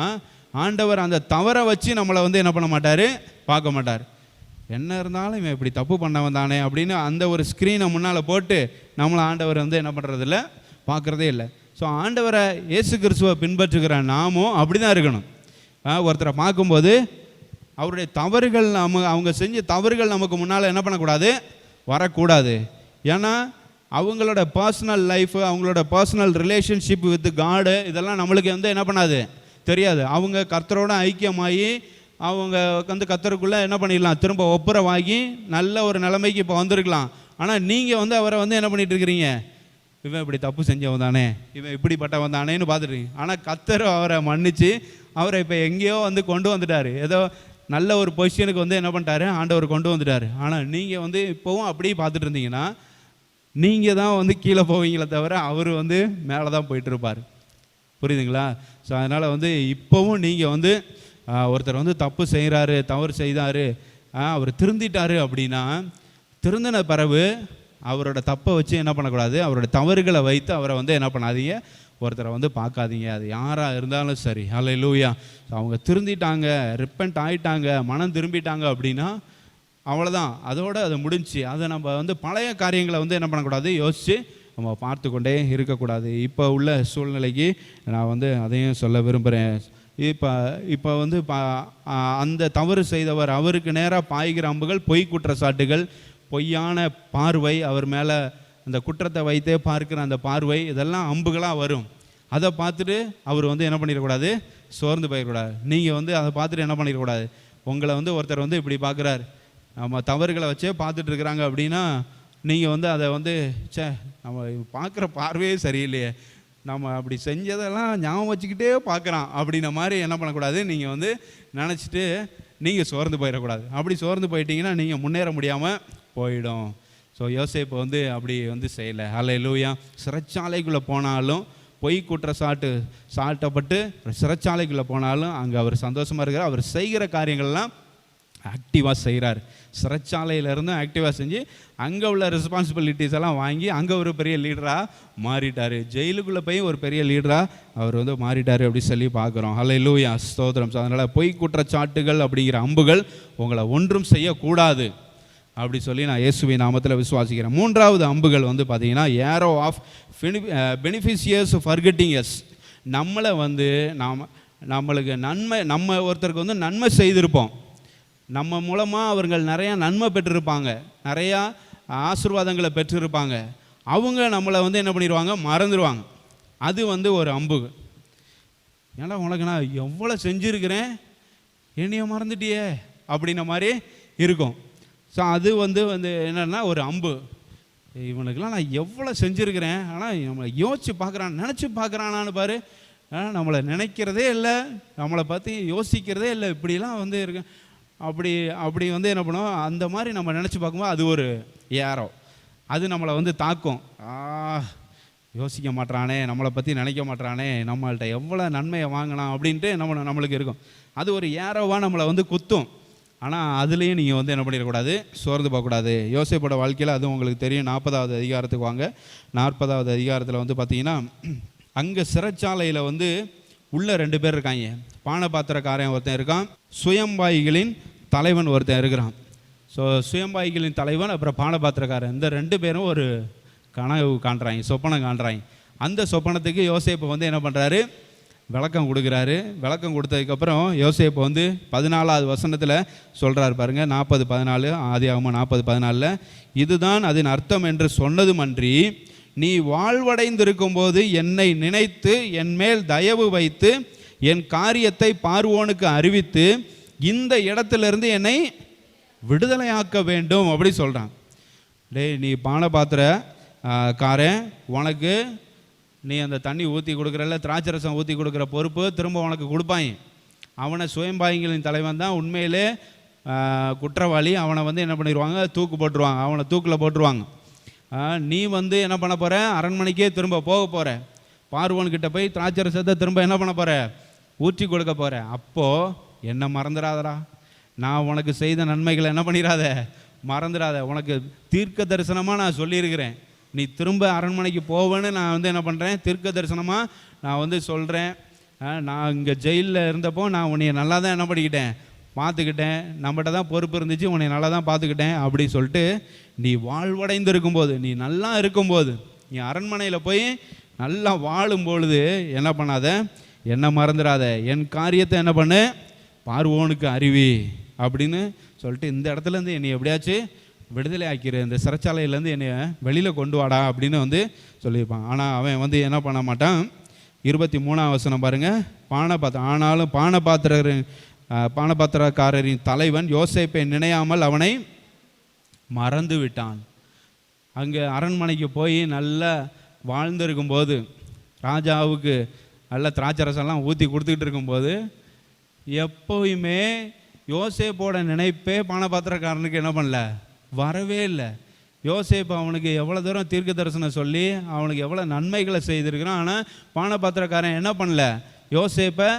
ஆண்டவர் அந்த தவறை வச்சு நம்மளை வந்து என்ன பண்ண மாட்டார்? பார்க்க மாட்டார். என்ன இருந்தாலும் இவன் இப்படி தப்பு பண்ணவன் தானே அப்படின்னு அந்த ஒரு ஸ்க்ரீனை முன்னால் போட்டு நம்மளை ஆண்டவர் வந்து என்ன பண்ணுறதில்ல, பார்க்குறதே இல்லை. ஸோ ஆண்டவரை இயேசு கிறிஸ்துவை பின்பற்றுகிற நாமும் அப்படி தான் இருக்கணும். ஒருத்தரை பார்க்கும்போது அவருடைய தவறுகள் அவங்க செஞ்ச தவறுகள் நமக்கு முன்னால் என்ன பண்ணக்கூடாது? வரக்கூடாது. ஏன்னா அவங்களோட பர்சனல் லைஃப், அவங்களோட பர்சனல் ரிலேஷன்ஷிப் வித் காடு இதெல்லாம் நம்மளுக்கு வந்து என்ன பண்ணாது? தெரியாது. அவங்க கர்த்தரோட ஐக்கியமாகி அவங்க வந்து கர்த்தருக்குள்ளே என்ன பண்ணிடலாம்? திரும்ப ஒப்புரவாகி நல்ல ஒரு நிலைமைக்கு இப்போ வந்திருக்கலாம். ஆனால் நீங்கள் வந்து அவரை வந்து என்ன பண்ணிட்டு இருக்கிறீங்க? இவன் இப்படி தப்பு செஞ்சவன் தானே, இவன் இப்படிப்பட்டவன் தானேன்னு பார்த்துருக்கீங்க. ஆனால் கர்த்தர் அவரை மன்னித்து அவரை இப்போ எங்கேயோ வந்து கொண்டு வந்துட்டார். ஏதோ நல்ல ஒரு பொசிஷனுக்கு வந்து என்ன பண்ணிட்டாரு? ஆண்டவர் கொண்டு வந்துட்டார். ஆனால் நீங்கள் வந்து இப்போவும் அப்படியே பார்த்துட்டு இருந்தீங்கன்னா நீங்கள் தான் வந்து கீழே போவீங்களே தவிர அவர் வந்து மேலே தான் போயிட்டு இருப்பார். புரியுதுங்களா? ஸோ அதனால் வந்து இப்போவும் நீங்கள் வந்து ஒருத்தர் வந்து தப்பு செய்கிறாரு, தவறு செய்தார், அவர் திருந்திட்டாரு அப்படின்னா திருந்தின பிறகு அவரோட தப்பை வச்சு என்ன பண்ணக்கூடாது? அவரோட தவறுகளை வைத்து அவரை வந்து என்ன பண்ணாதீங்க? ஒருத்தரை வந்து பார்க்காதீங்க. அது யாராக இருந்தாலும் சரி. அல்லேலூயா. அவங்க திருந்திட்டாங்க, ரிப்பெண்ட் ஆகிட்டாங்க, மனம் திரும்பிட்டாங்க அப்படின்னா அவ்வளோதான், அதோடு அது முடிஞ்சு. அதை நம்ம வந்து பழைய காரியங்களை வந்து என்ன பண்ணக்கூடாது? யோசித்து நம்ம பார்த்து கொண்டே இருக்கக்கூடாது. இப்போ உள்ள சூழ்நிலைக்கு நான் வந்து அதையும் சொல்ல விரும்புகிறேன். இப்போ வந்து அந்த தவறு செய்தவர் அவருக்கு நேராக பாய்கிற அம்புகள் பொய் குற்றச்சாட்டுகள், பொய்யான பார்வை, அவர் மேலே அந்த குற்றத்தை வைத்தே பார்க்குற அந்த பார்வை, இதெல்லாம் அம்புகளாக வரும். அதை பார்த்துட்டு அவர் வந்து என்ன பண்ணிடக்கூடாது? சோர்ந்து போயிடக்கூடாது. நீங்கள் வந்து அதை பார்த்துட்டு என்ன பண்ணிடக்கூடாது? உங்களை வந்து ஒருத்தர் வந்து இப்படி பார்க்குறாரு, நம்ம தவறுகளை வச்சே பார்த்துட்டு இருக்கிறாங்க அப்படின்னா நீங்கள் வந்து அதை வந்து நம்ம பார்க்குற பார்வையே சரியில்லையே, நம்ம அப்படி செஞ்சதெல்லாம் ஞாபகம் வச்சுக்கிட்டே பார்க்குறான் அப்படின்ன மாதிரி என்ன பண்ணக்கூடாது? நீங்கள் வந்து நினச்சிட்டு நீங்கள் சோர்ந்து போயிடக்கூடாது. அப்படி சோர்ந்து போயிட்டீங்கன்னா நீங்கள் முன்னேற முடியாமல் போயிடும். ஸோ யோசேப்பு வந்து அப்படி வந்து செய்யலை. அல்லேலூயா. சிறைச்சாலைக்குள்ளே போனாலும் பொய் சாட்டப்பட்டு சிறைச்சாலைக்குள்ளே போனாலும் அங்கே அவர் சந்தோஷமாக இருக்கிறார். அவர் செய்கிற காரியங்கள்லாம் ஆக்டிவாக செய்கிறார். சிறைச்சாலையிலேருந்து ஆக்டிவாக செஞ்சு அங்கே உள்ள ரெஸ்பான்சிபிலிட்டிஸ் எல்லாம் வாங்கி அங்கே ஒரு பெரிய லீடராக மாறிட்டார். ஜெயிலுக்குள்ளே போய் ஒரு பெரிய லீடராக அவர் வந்து மாறிட்டார் அப்படி சொல்லி பார்க்குறோம். அல்லேலூயா, ஸ்தோத்திரம். அதனால் பொய் குற்றச்சாட்டுகள் அப்படிங்கிற அம்புகள் உங்களை ஒன்றும் செய்யக்கூடாது அப்படி சொல்லி நான் இயேசுவின் நாமத்தில் விசுவாசிக்கிறேன். மூன்றாவது அம்புகள் வந்து பார்த்தீங்கன்னா ஏரோ ஆஃப் பெனிஃபிஷியர்ஸ் ஃபர்கெட்டிங் எஸ். நம்மளை வந்து நம்மளுக்கு நன்மை, நம்ம ஒருத்தருக்கு வந்து நன்மை செய்திருப்போம், நம்ம மூலமாக அவர்கள் நிறையா நன்மை பெற்றிருப்பாங்க, நிறையா ஆசீர்வாதங்களை பெற்றிருப்பாங்க, அவங்க நம்மளை வந்து என்ன பண்ணிடுவாங்க? மறந்துடுவாங்க. அது வந்து ஒரு அம்பு. ஏன்னா உனக்கு நான் எவ்வளோ செஞ்சுருக்கிறேன், என்னைய மறந்துட்டியே அப்படின்ன மாதிரி இருக்கும். ஸோ அது வந்து என்னென்னா ஒரு அம்பு. இவனுக்கெல்லாம் நான் எவ்வளோ செஞ்சுருக்கிறேன், ஆனால் நம்மளை யோசித்து பார்க்குறான், நினச்சி பார்க்குறானான்னு பாரு. நம்மளை நினைக்கிறதே இல்லை, நம்மளை பற்றி யோசிக்கிறதே இல்லை, இப்படிலாம் வந்து இருக்கு. அப்படி வந்து என்ன பண்ணுவோம்? அந்த மாதிரி நம்ம நினச்சி பார்க்கும்போது அது ஒரு ஏரோ, அது நம்மளை வந்து தாக்கும். யோசிக்க மாட்டானே, நம்மளை பற்றி நினைக்க மாட்டானே, நம்மள்கிட்ட எவ்வளோ நன்மையை வாங்கினான் அப்படின்ட்டு நம்மளுக்கு இருக்கும். அது ஒரு ஏரோவாக நம்மளை வந்து குத்தும். ஆனால் அதுலேயும் நீங்கள் வந்து என்ன பண்ணிடக்கூடாது? சோர்ந்து போகக்கூடாது. யோசேப்போட வாழ்க்கையில் அது உங்களுக்கு தெரியும். 40வது அதிகாரத்துக்கு வாங்க. 40வது அதிகாரத்தில் வந்து பார்த்தீங்கன்னா அங்கே சிறைச்சாலையில் வந்து உள்ள 2 பேர் இருக்காங்க. பானபாத்திரக்காரன் ஒருத்தன் இருக்கான், சுயம்பாயிகளின் தலைவன் ஒருத்தன் இருக்கிறான். ஸோ சுயம்பாயிகளின் தலைவன் அப்புறம் பானபாத்திரக்காரன், இந்த 2 பேரும் ஒரு கனவு காண்றாங்க, சொப்பனம் காண்றாங்க. அந்த சொப்பனத்துக்கு யோசேப்பு வந்து என்ன பண்ணுறாரு? விளக்கம் கொடுக்குறாரு. விளக்கம் கொடுத்ததுக்கப்புறம் யோசேப்பு வந்து 14வது வசனத்தில் சொல்கிறார் பாருங்க, 40:14, ஆதியாகமம் 40:14, இதுதான் அதன் அர்த்தம் என்று சொன்னதுமன்றி, நீ வாழ்வடைந்திருக்கும் போது என்னை நினைத்து என் மேல் தயவு வைத்து என் காரியத்தை பார்வோனுக்கு அறிவித்து இந்த இடத்திலிருந்து என்னை விடுதலையாக்க வேண்டும் அப்படி சொல்கிறான். நீ பானபாத்திர காரன், உனக்கு நீ அந்த தண்ணி ஊற்றி கொடுக்குறல, திராட்சை ரசம் ஊற்றி கொடுக்குற பொறுப்பு திரும்ப உனக்கு கொடுப்பாங்க. அவனை சுயம்பாயிகளின் தலைவன் தான் உண்மையிலே குற்றவாளி. அவனை வந்து என்ன பண்ணிடுவாங்க, தூக்கு போட்டுருவாங்க, அவனை தூக்கில் போட்டுருவாங்க. நீ வந்து என்ன பண்ண போகிற, அரண்மனைக்கே திரும்ப போக போகிற, பார்வோன்கிட்ட போய் திராட்சை ரசத்தை திரும்ப என்ன பண்ண போகிற, ஊற்றி கொடுக்க போகிற. அப்போது என்ன மறந்துடாதடா, நான் உனக்கு செய்த நன்மைகளை என்ன பண்ணிடாத, மறந்துடாத. உனக்கு தீர்க்க தரிசனமாக நான் சொல்லியிருக்கிறேன், நீ திரும்ப அரண்மனைக்கு போவேன்னு நான் வந்து என்ன பண்ணுறேன், தீர்க்க தரிசனமாக நான் வந்து சொல்கிறேன். நான் இங்கே ஜெயிலில் இருந்தப்போ நான் உன்னைய நல்லா தான் என்ன பண்ணிக்கிட்டேன், பார்த்துக்கிட்டேன். நம்மகிட்ட தான் பொறுப்பு இருந்துச்சு, உன்னை நல்லா தான் பார்த்துக்கிட்டேன் அப்படி சொல்லிட்டு, நீ வாழ்வடைந்து இருக்கும்போது, நீ நல்லா இருக்கும்போது, நீ அரண்மனையில் போய் நல்லா வாழும்பொழுது என்ன பண்ணாத, என்ன மறந்துடாத, என் காரியத்தை என்ன பண்ணு, பார்வோனுக்கு அறிவி அப்படின்னு சொல்லிட்டு, இந்த இடத்துலேருந்து என்னை எப்படியாச்சும் விடுதலை ஆக்கிரு, இந்த சிறைச்சாலையிலேருந்து என்னை வெளியில் கொண்டு வாடா அப்படின்னு வந்து சொல்லியிருப்பான். ஆனால் அவன் வந்து என்ன பண்ண மாட்டான். 23ஆம் வசனம் பாருங்கள். ஆனாலும் பானபாத்திரக்காரரின் தலைவன் யோசேப்பை நினையாமல் அவனை மறந்து விட்டான். அங்கே அரண்மனைக்கு போய் நல்லா வாழ்ந்திருக்கும்போது, ராஜாவுக்கு நல்ல திராட்சை ரசம்லாம் ஊற்றி கொடுத்துக்கிட்டு இருக்கும்போது, எப்போயுமே யோசேப்போட நினைப்பே பானபாத்திரக்காரனுக்கு என்ன பண்ணல, வரவே இல்லை. யோசேப்பு அவனுக்கு எவ்வளோ தூரம் தீர்க்க தரிசனம் சொல்லி அவனுக்கு எவ்வளோ நன்மைகளை செய்திருக்கிறான். ஆனால் பானபாத்திரக்காரன் என்ன பண்ணல, யோசேப்பை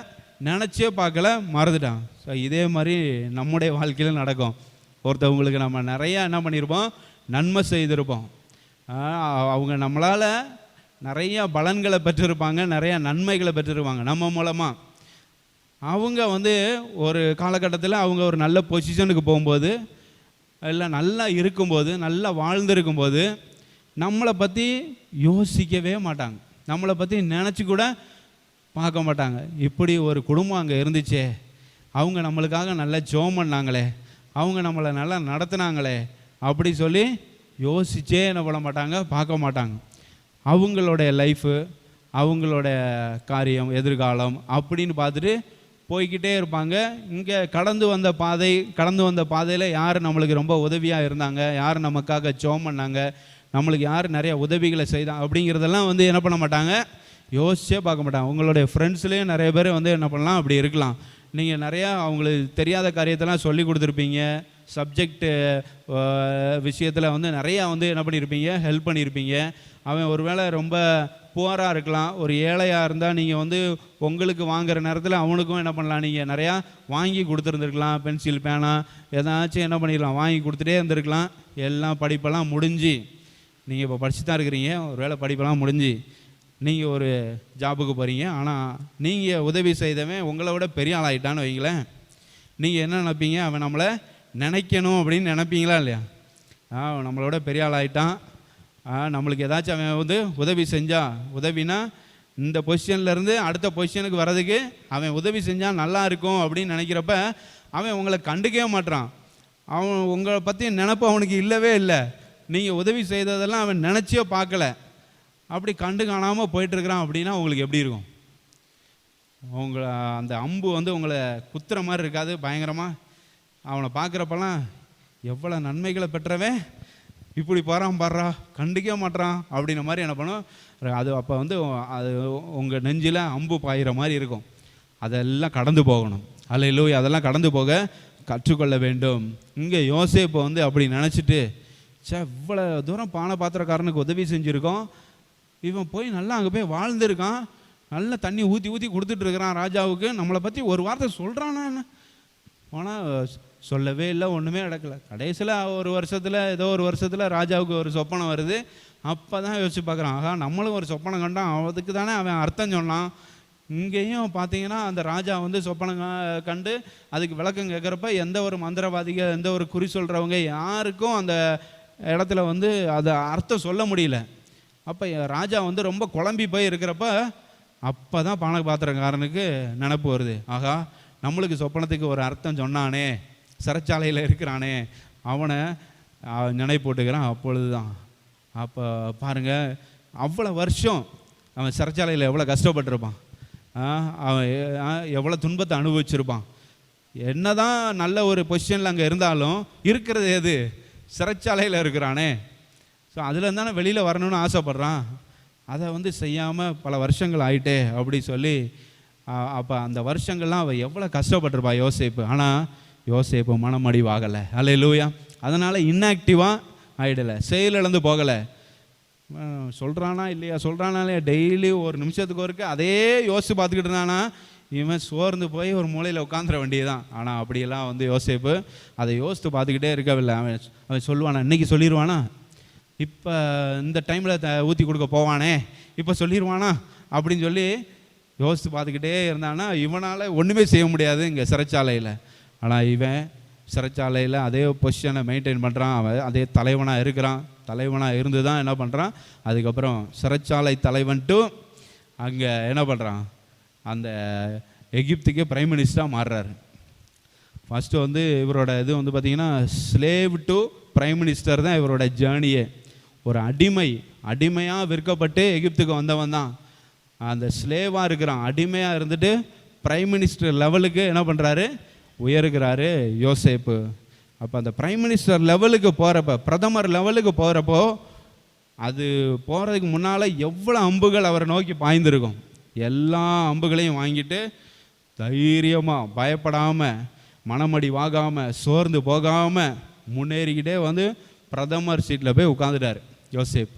நினச்சே பார்க்கல, மறந்துட்டான். ஸோ இதே மாதிரி நம்முடைய வாழ்க்கையில் நடக்கும். ஒருத்தவங்களுக்கு நம்ம நிறையா என்ன பண்ணியிருப்போம், நன்மை செய்திருப்போம். அவங்க நம்மளால் நிறையா பலன்களை பெற்றிருப்பாங்க, நிறையா நன்மைகளை பெற்றிருப்பாங்க நம்ம மூலமாக. அவங்க வந்து ஒரு காலகட்டத்தில் அவங்க ஒரு நல்ல பொசிஷனுக்கு போகும்போது, இல்லை நல்லா இருக்கும்போது, நல்லா வாழ்ந்துருக்கும்போது நம்மளை பற்றி யோசிக்கவே மாட்டாங்க, நம்மளை பற்றி நினச்சி கூட பார்க்க மாட்டாங்க. இப்படி ஒரு குடும்பம் அங்கே இருந்துச்சே, அவங்க நம்மளுக்காக நல்லா ஜெபம் பண்ணாங்களே, அவங்க நம்மளை நல்லா நடத்துனாங்களே அப்படி சொல்லி யோசிச்சே என்ன பண்ண மாட்டாங்க, பார்க்க மாட்டாங்க. அவங்களுடைய லைஃபு, அவங்களோட காரியம், எதிர்காலம் அப்படின்னு பார்த்துட்டு போய்கிட்டே இருப்பாங்க. இங்கே கடந்து வந்த பாதையில் யார் நம்மளுக்கு ரொம்ப உதவியாக இருந்தாங்க, யார் நமக்காக ஜெபம் பண்ணாங்க, நம்மளுக்கு யார் நிறைய உதவிகளை செய்தாங்க அப்படிங்கிறதெல்லாம் வந்து என்ன பண்ண மாட்டாங்க, யோசிச்சே பார்க்க மாட்டாங்க. உங்களுடைய ஃப்ரெண்ட்ஸ்லேயே நிறைய பேர் வந்து என்ன பண்ணலாம், அப்படி இருக்கலாம். நீங்கள் நிறையா அவங்களுக்கு தெரியாத காரியத்தெல்லாம் சொல்லி கொடுத்துருப்பீங்க, சப்ஜெக்டு விஷயத்தில் வந்து நிறையா வந்து என்ன பண்ணியிருப்பீங்க, ஹெல்ப் பண்ணியிருப்பீங்க. அவன் ஒரு வேளை ரொம்ப புவராக இருக்கலாம், ஒரு ஏழையாக இருந்தால் நீங்கள் வந்து உங்களுக்கு வாங்குகிற நேரத்தில் அவனுக்கும் என்ன பண்ணலாம், நீங்கள் நிறையா வாங்கி கொடுத்துருந்துருக்கலாம். பென்சில், பேனா ஏதாச்சும் என்ன பண்ணிடலாம், வாங்கி கொடுத்துட்டே இருந்திருக்கலாம். எல்லாம் படிப்பெல்லாம் முடிஞ்சு நீங்கள் இப்போ படிச்சு தான் இருக்கிறீங்க, ஒரு வேளை படிப்பெல்லாம் முடிஞ்சு நீங்கள் ஒரு ஜாபுக்கு போகிறீங்க. ஆனால் நீங்கள் உதவி செய்தவன் உங்களை விட பெரிய ஆளாயிட்டான்னு வைங்களேன், நீங்கள் என்ன நினைப்பீங்க, அவன் நம்மளை நினைக்கணும் அப்படின்னு நினைப்பீங்களா இல்லையா? நம்மளோட பெரிய ஆளாயிட்டான், நம்மளுக்கு ஏதாச்சும் அவன் வந்து உதவி உதவினா இந்த பொசிஷன்லேருந்து அடுத்த பொசிஷனுக்கு வர்றதுக்கு அவன் உதவி செஞ்சால் நல்லா இருக்கும் அப்படின்னு நினைக்கிறப்ப அவன் உங்களை கண்டுக்கவே மாட்டான். அவன் உங்களை பற்றி நினப்பு அவனுக்கு இல்லவே இல்லை. நீங்கள் உதவி செய்ததெல்லாம் அவன் நினச்சியோ பார்க்கல, அப்படி கண்டு காணாமல் போயிட்டுருக்கிறான் அப்படின்னா உங்களுக்கு எப்படி இருக்கும்? உங்களை அந்த அம்பு வந்து உங்களை குத்துற மாதிரி இருக்காது பயங்கரமாக? அவனை பார்க்குறப்பெல்லாம் எவ்வளோ நன்மைகளை பெற்றவன் இப்படி போகிறான் பாடுறா, கண்டுக்கவே மாட்டான் அப்படின்ற மாதிரி என்ன பண்ணும். அது அப்போ வந்து அது உங்கள் நெஞ்சில் அம்பு பாயிற மாதிரி இருக்கும். அதெல்லாம் கடந்து போகணும். அல்லேலூயா. அதெல்லாம் கடந்து போக கற்றுக்கொள்ள வேண்டும். இங்கே யோசேப்பு வந்து அப்படி நினச்சிட்டு, இவ்வளோ தூரம் பானபாத்திரக்காரனுக்கு உதவி செஞ்சுருக்கோம், இவன் போய் நல்லா அங்கே போய் வாழ்ந்துருக்கான், நல்லா தண்ணி ஊற்றி கொடுத்துட்ருக்கிறான் ராஜாவுக்கு, நம்மளை பற்றி ஒரு வார்த்தை சொல்கிறானா என்ன? ஆனால் சொல்லவே இல்லை, ஒன்றுமே நடக்கலை. கடைசியில் ஏதோ ஒரு வருஷத்தில் ராஜாவுக்கு ஒரு சொப்பனம் வருது. அப்போ தான் யோசிச்சு பார்க்குறான், ஆகா நம்மளும் ஒரு சொப்பனம் கண்டான், அதுக்கு தானே அவன் அர்த்தம் சொன்னான். இங்கேயும் பார்த்தீங்கன்னா அந்த ராஜா வந்து சொப்பனம் கண்டு அதுக்கு விளக்கம் கேட்குறப்ப எந்த ஒரு மந்திரவாதிகள், எந்த ஒரு குறி சொல்கிறவங்க யாருக்கும் அந்த இடத்துல வந்து அதை அர்த்தம் சொல்ல முடியல. அப்போ ராஜா வந்து ரொம்ப குழம்பி போய் இருக்கிறப்ப அப்போ தான் பானபாத்திரக்காரனுக்கு நினப்பு வருது, ஆகா நம்மளுக்கு சொப்பனத்துக்கு ஒரு அர்த்தம் சொன்னானே, சிறைச்சாலையில் இருக்கிறானே, அவனை நினைப்பு போட்டுக்கிறான். அப்பொழுது தான் அப்போ பாருங்கள், அவ்வளோ வருஷம் அவன் சிறைச்சாலையில் எவ்வளோ கஷ்டப்பட்டிருப்பான், அவன் எவ்வளோ துன்பத்தை அனுபவிச்சிருப்பான். என்ன தான் நல்ல ஒரு பொசிஷனில் அங்கே இருந்தாலும் இருக்கிறது எது, சிறைச்சாலையில் இருக்கிறானே. ஸோ அதில் தானே வெளியில் வரணும்னு ஆசைப்பட்றான். அதை செய்யாமல் பல வருஷங்கள் ஆயிட்டே அப்படி சொல்லி, அப்போ அந்த வருஷங்கள்லாம் அவள் எவ்வளோ கஷ்டப்பட்டிருப்பா யோசேப்பு. ஆனால் யோசேப்பு மனமடிவாகலை. அல்லேலூயா. அதனால் இன்ஆக்டிவாக ஆகிடலை, செயலிழந்து போகலை. சொல்கிறானா இல்லையா டெய்லி ஒரு நிமிஷத்துக்கு ஒருக்க அதே யோசித்து பார்த்துக்கிட்டு இருந்தானா, இவன் சோர்ந்து போய் ஒரு மூலையில் உட்காந்துட வேண்டியதுதான். ஆனால் அப்படியெல்லாம் யோசேப்பு அதை யோசித்து பார்த்துக்கிட்டே இருக்கவில்லை. அவன் சொல்லுவானா, இன்றைக்கி சொல்லிடுவானா, இப்போ இந்த டைமில் ஊற்றி கொடுக்க போவானே, இப்போ சொல்லிடுவானா அப்படின்னு சொல்லி யோசித்து பார்த்துக்கிட்டே இருந்தானா, இவனால் ஒன்றுமே செய்ய முடியாது இங்கே சிறைச்சாலையில். ஆனால் இவன் சிறைச்சாலையில் அதே பொசிஷனை மெயின்டைன் பண்ணுறான். அவன் அதே தலைவனாக இருக்கிறான். தலைவனாக இருந்து தான் என்ன பண்ணுறான், அதுக்கப்புறம் சிறைச்சாலை தலைவன்ட்டு அங்கே என்ன பண்ணுறான், அந்த எகிப்துக்கே பிரைம் மினிஸ்டராக மாறுறாரு. ஃபஸ்ட்டு இவரோட இது பார்த்திங்கன்னா ஸ்லேவ் டு பிரைம் மினிஸ்டர் தான் இவரோட ஜேர்னியே. ஒரு அடிமையாக விற்கப்பட்டு எகிப்துக்கு வந்தவன் தான். அந்த ஸ்லேவாக இருக்கிறான், அடிமையாக இருந்துட்டு பிரைம் மினிஸ்டர் லெவலுக்கு என்ன பண்ணுறாரு, உயர்கிறாரு யோசேப்பு. அப்போ அந்த பிரைம் மினிஸ்டர் லெவலுக்கு போகிறப்ப, பிரதமர் லெவலுக்கு போகிறப்போ, அது போகிறதுக்கு முன்னால் எவ்வளோ அம்புகள் அவரை நோக்கி பாய்ந்திருக்கும். எல்லா அம்புகளையும் வாங்கிட்டு தைரியமாக பயப்படாமல் மனமடி வாகாமல் சோர்ந்து போகாமல் முன்னேறிக்கிட்டே பிரதமர் சீட்டில் போய் உட்காந்துட்டார் யோசேப்.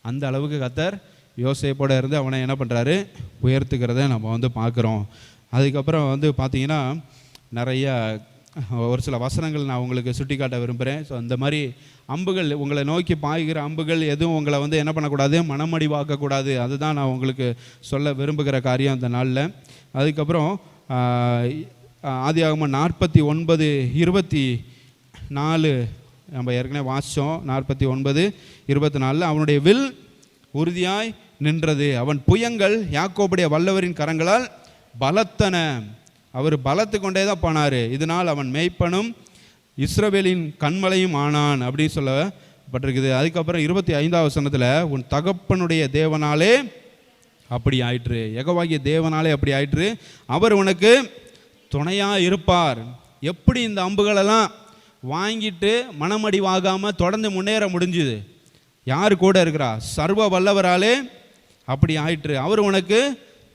அந்த அளவுக்கு கர்த்தர் யோசேப்போட இருந்து அவனை என்ன பண்ணுறாரு, உயர்த்துக்கிறத நம்ம பார்க்குறோம். அதுக்கப்புறம் பார்த்தீங்கன்னா நிறைய ஒரு சில வசனங்கள் நான் உங்களுக்கு சுட்டி காட்ட விரும்புகிறேன். ஸோ அந்த மாதிரி அம்புகள், உங்களை நோக்கி பாய்கிற அம்புகள் எதுவும் உங்களை என்ன பண்ணக்கூடாது, மனமடி வாக்கக்கூடாது. அதுதான் நான் உங்களுக்கு சொல்ல விரும்புகிற காரியம் அந்த நாளில். அதுக்கப்புறம் ஆதியாகமம் 49:24 நம்ம ஏற்கனவே வாசித்தோம். 49:24 அவனுடைய வில் உறுதியாய் நின்றது, அவன் புயங்கள் யாக்கோபுடைய வல்லவரின் கரங்களால் பலத்தன. அவர் பலத்து கொண்டே தான் போனார், இதனால் அவன் மேய்ப்பனும் இஸ்ரவேலின் கண்மலையும் ஆனான் அப்படின்னு சொல்லப்பட்டிருக்குது. அதுக்கப்புறம் 25ஆம் வசனத்தில் உன் தகப்பனுடைய தேவனாலே அப்படி ஆயிற்று, யெகோவாகிய தேவனாலே அப்படி ஆயிற்று, அவர் உனக்கு துணையாக இருப்பார். எப்படி இந்த அம்புகளெல்லாம் வாங்கிட்டு மனமடிவாகாமல் தொடர்ந்து முன்னேற முடிஞ்சுது, யார் கூட இருக்கிறா, சர்வ வல்லவராலே அப்படி ஆயிற்று. அவர் உனக்கு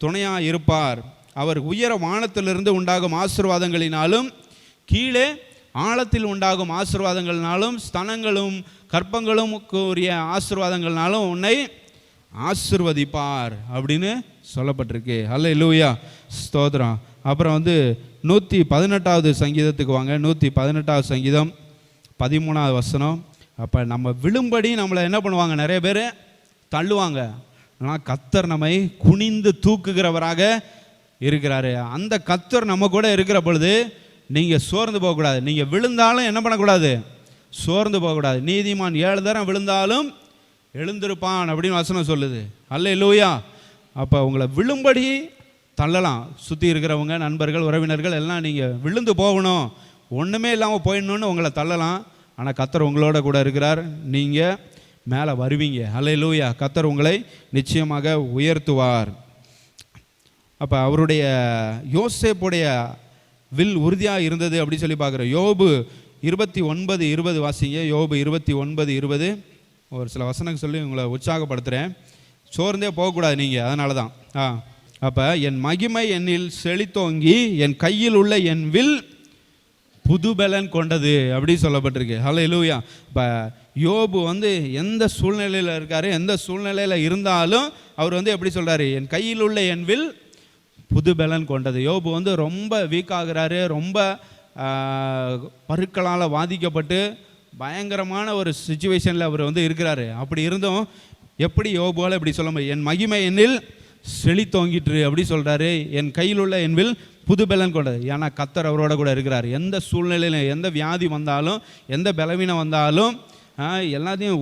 துணையாக இருப்பார். அவர் உயர வானத்திலிருந்து உண்டாகும் ஆசீர்வாதங்களினாலும் கீழே ஆழத்தில் உண்டாகும் ஆசீர்வாதங்களினாலும் ஸ்தனங்களும் கற்பங்களும் கூறிய ஆசீர்வாதங்கள்னாலும் உன்னை ஆசீர்வதிப்பார் அப்படின்னு சொல்லப்பட்டிருக்கு. அல்லேலூயா, ஸ்தோத்திரம். அப்புறம் 118வது சங்கீதத்துக்கு வாங்க. 118வது சங்கீதம் 13வது வசனம். அப்போ நம்ம விழும்படி நம்மளை என்ன பண்ணுவாங்க, நிறைய பேர் தள்ளுவாங்க. ஆனால் கர்த்தர் நம்மை குனிந்து தூக்குகிறவராக இருக்கிறாரு. அந்த கர்த்தர் நம்ம கூட இருக்கிற பொழுது நீங்கள் சோர்ந்து போகக்கூடாது. நீங்கள் விழுந்தாலும் என்ன பண்ணக்கூடாது, சோர்ந்து போகக்கூடாது. நீதிமான் 7 தரம் விழுந்தாலும் எழுந்திருப்பான் அப்படின்னு வசனம் சொல்லுது. அல்லேலூயா. அப்போ உங்களை விழும்படி தள்ளலாம். சுற்றி இருக்கிறவங்க, நண்பர்கள், உறவினர்கள் எல்லாம் நீங்கள் விழுந்து போகணும், ஒன்றுமே இல்லாமல் போயிடணுன்னு உங்களை தள்ளலாம். ஆனால் கர்த்தர் உங்களோட கூட இருக்கிறார், நீங்கள் மேலே வருவீங்க. அல்லேலூயா. கர்த்தர் உங்களை நிச்சயமாக உயர்த்துவார். அப்போ அவருடைய யோசேப்புடைய வில் உறுதியாக இருந்தது அப்படி சொல்லி பார்க்குறோம். யோபு 29:20 வாசிங்க. யோபு 29:20 ஒரு சில வசனங்கள் சொல்லி உங்களை உற்சாகப்படுத்துகிறேன். சோர்ந்தே போகக்கூடாது நீங்கள், அதனால தான். அப்போ என் மகிமை என்னில் செழித்தோங்கி என் கையில் உள்ள என் வில் புதுபலன் கொண்டது அப்படி சொல்லப்பட்டிருக்கு. ஹல்லேலூயா. இப்போ யோபு எந்த சூழ்நிலையில் இருக்காரு, எந்த சூழ்நிலையில் இருந்தாலும் அவர் எப்படி சொல்கிறாரு, என் கையில் உள்ள என் வில் புதுபலன் கொண்டது. யோபு ரொம்ப வீக் ஆகுறாரு, ரொம்ப பருக்களால் பாதிக்கப்பட்டு பயங்கரமான ஒரு சுச்சுவேஷனில் அவர் இருக்கிறாரு. அப்படி இருந்தும் எப்படி யோபுவால் இப்படி சொல்ல முடியும், என் மகிமை என்னில் செழித்தோங்கிட்டு அப்படி சொல்கிறாரு, என் கையில் உள்ள என் வில் புதுபலன் கொண்டது. ஏன்னா கர்த்தர் அவரோட கூட இருக்கிறார். எந்த சூழ்நிலையிலும், எந்த வியாதி வந்தாலும், எந்த பலவீனம் வந்தாலும் எல்லாத்தையும்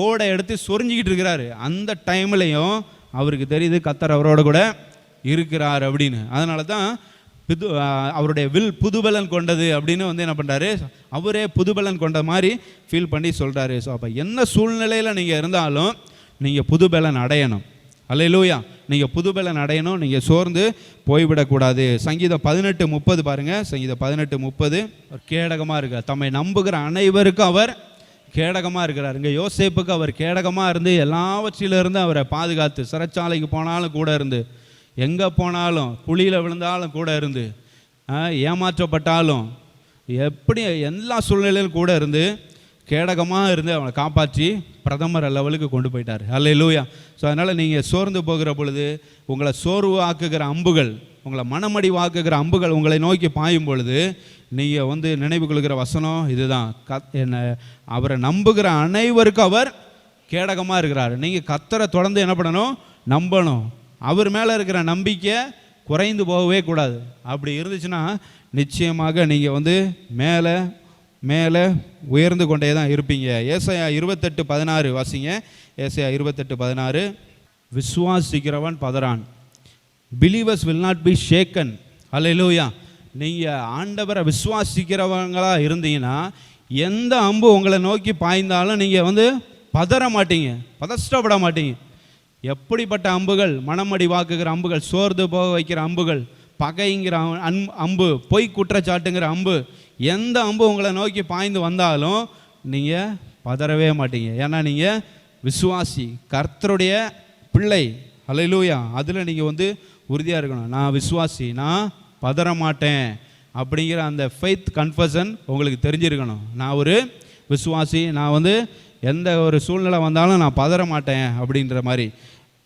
ஓட எடுத்து சொரிஞ்சிக்கிட்டு இருக்கிறாரு. அந்த டைம்லையும் அவருக்கு தெரியுது கர்த்தர் அவரோட கூட இருக்கிறார் அப்படின்னு. அதனால தான் அவருடைய வில் புதுபலன் கொண்டது அப்படின்னு வந்து என்ன பண்ணுறாரு, அவரே புதுபலன் கொண்ட மாதிரி ஃபீல் பண்ணி சொல்கிறாரு. ஸோ அப்போ என்ன சூழ்நிலையில் நீங்கள் இருந்தாலும் நீங்கள் புதுபலன் அடையணும். அல்லேலூயா. நீங்கள் புதுபலன் அடையணும், நீங்கள் சோர்ந்து போய்விடக்கூடாது. சங்கீதம் 18:30 பாருங்கள். சங்கீதம் 18:30 கேடகமாக இருக்கிறார். தம்மை நம்புகிற அனைவருக்கும் அவர் கேடகமாக இருக்கிறார். இங்கே யோசேப்புக்கு அவர் கேடகமாக இருந்து எல்லாவற்றிலிருந்து அவரை பாதுகாத்து, சிறைச்சாலைக்கு போனாலும் கூட இருந்து, எங்கே போனாலும் குழியில் விழுந்தாலும் கூட இருந்து, ஏமாற்றப்பட்டாலும் எப்படி எல்லா சூழ்நிலையிலும் கூட இருந்து கேடகமாக இருந்து அவனை காப்பாற்றி பிரதமர் லெவலுக்கு கொண்டு போயிட்டார். அல்லேலூயா. ஸோ அதனால் நீங்கள் சோர்ந்து போகிற பொழுது, உங்களை சோர்வு ஆக்குகிற அம்புகள், உங்களை மனமடிவாக்குகிற அம்புகள் உங்களை நோக்கி பாயும் பொழுது நீங்கள் வந்து நினைவு கொள்கிற வசனம் இதுதான். அவரை நம்புகிற அனைவருக்கும் அவர் கேடகமாக இருக்கிறார். நீங்கள் கர்த்தரை தொடர்ந்து என்ன பண்ணணும், நம்பணும். அவர் மேலே இருக்கிற நம்பிக்கை குறைந்து போகவே கூடாது. அப்படி இருந்துச்சுன்னா நிச்சயமாக நீங்கள் வந்து மேலே மேலே உயர்ந்து கொண்டே தான் இருப்பீங்க. ஏசாயா 28:16 வாசிங்க. ஏசாயா 28:16 விசுவாசிக்கிறவன் பதறான், believers will not be shaken. Alleluia. நீங்கள் ஆண்டவரை விசுவாசிக்கிறவங்களாக இருந்தீங்கன்னா எந்த அம்பு உங்களை நோக்கி பாய்ந்தாலும் நீங்கள் வந்து பதற மாட்டீங்க, பதஷ்டப்பட மாட்டீங்க. எப்படிப்பட்ட அம்புகள், மனமடி வாக்குகிற அம்புகள், சோர்ந்து போக வைக்கிற அம்புகள், பகைங்கிற அம்பு, பொய் குற்றச்சாட்டுங்கிற அம்பு, எந்த அம்பு உங்களை நோக்கி பாய்ந்து வந்தாலும் நீங்கள் பதறவே மாட்டீங்க. ஏன்னா நீங்கள் விசுவாசி, கர்த்தருடைய பிள்ளை. அல்லேலூயா. அதில் நீங்கள் வந்து உறுதியாக இருக்கணும். நான் விசுவாசி, நான் பதற மாட்டேன் அப்படிங்கிற அந்த ஃபெய்த் கன்ஃபஷன் உங்களுக்கு தெரிஞ்சிருக்கணும். நான் ஒரு விசுவாசி, நான் வந்து எந்த ஒரு சூழ்நிலை வந்தாலும் நான் பதற மாட்டேன் அப்படின்ற மாதிரி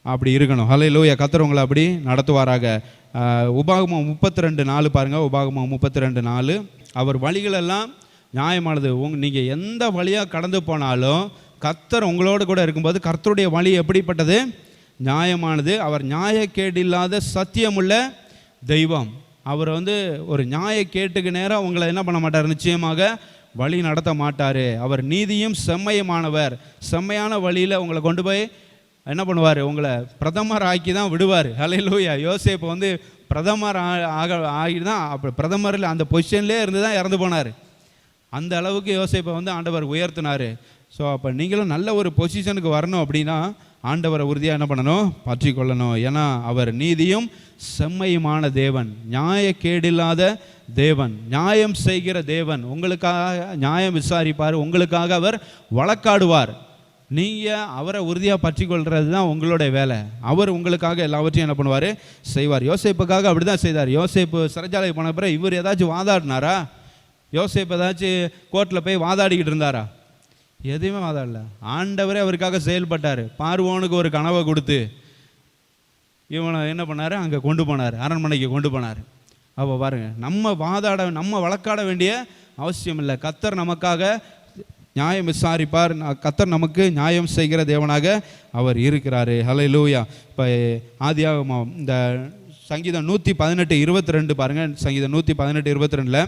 அப்படி இருக்கணும். அல்லேலூயா. கர்த்தர் உங்களை அப்படி நடத்துவாராக. உபாகமம் 32:4 பாருங்கள். உபாகமம் 32:4 அவர் வழிகளெல்லாம் நியாயமானது. நீங்கள் எந்த வழியாக கடந்து போனாலும் கர்த்தர் உங்களோடு கூட இருக்கும்போது கர்த்தருடைய வழி எப்படிப்பட்டது, நியாயமானது. அவர் நியாயக்கேடில்லாத சத்தியமுள்ள தெய்வம். அவர் வந்து ஒரு நியாயக்கேட்டுக்கு நேரம் உங்களை என்ன பண்ண மாட்டார், நிச்சயமாக வழி நடத்த மாட்டார். அவர் நீதியும் செம்மையுமானவர். செம்மையான வழியில் உங்களை கொண்டு போய் என்ன பண்ணுவார், உங்களை பிரதமர் ஆக்கி தான் விடுவார். அல்லேலூயா. யோசேப்பு வந்து பிரதமர் ஆகி தான், அப்போ பிரதமரில் அந்த பொசிஷன்லேயே இருந்து தான் இறந்து போனார். அந்த அளவுக்கு யோசேப்பை வந்து ஆண்டவர் உயர்த்தினார். ஸோ அப்போ நீங்களும் நல்ல ஒரு பொசிஷனுக்கு வரணும் அப்படின்னா ஆண்டவரை உறுதியாக என்ன பண்ணணும், பற்றி கொள்ளணும். ஏன்னா அவர் நீதியும் செம்மையுமான தேவன், நியாயக்கேடில்லாத தேவன், நியாயம் செய்கிற தேவன். உங்களுக்காக நியாயம் விசாரிப்பார், உங்களுக்காக அவர் வழக்காடுவார். நீங்கள் அவரை உறுதியாக பற்றி கொள்வது தான் உங்களுடைய வேலை. அவர் உங்களுக்காக எல்லாவற்றையும் என்ன பண்ணுவார், செய்வார். யோசேப்புக்காக அப்படி தான் செய்தார். யோசேப்பு சிறைச்சாலைக்கு போன பிறகு இவர் ஏதாச்சும் வாதாடினாரா? யோசேப்பு ஏதாச்சும் கோர்ட்டில் போய் வாதாடிக்கிட்டு இருந்தாரா? எதுவுமே வாதாடல. ஆண்டவரே அவருக்காக செயல்பட்டார். பார்வோனுக்கு ஒரு கனவை கொடுத்து இவனை என்ன பண்ணார், அங்கே கொண்டு போனார், அரண்மனைக்கு கொண்டு போனார். அப்போ பாருங்கள், நம்ம வழக்காட வேண்டிய அவசியம் இல்லை. கர்த்தர் நமக்காக நியாயம் விசாரிப்பார். கர்த்தர் நமக்கு நியாயம் செய்கிற தேவனாக அவர் இருக்கிறாரு. ஹல்லேலூயா. இப்போ ஆதியாகமம் இந்த சங்கீதம் 118:22 பாருங்கள். சங்கீதம் 118:22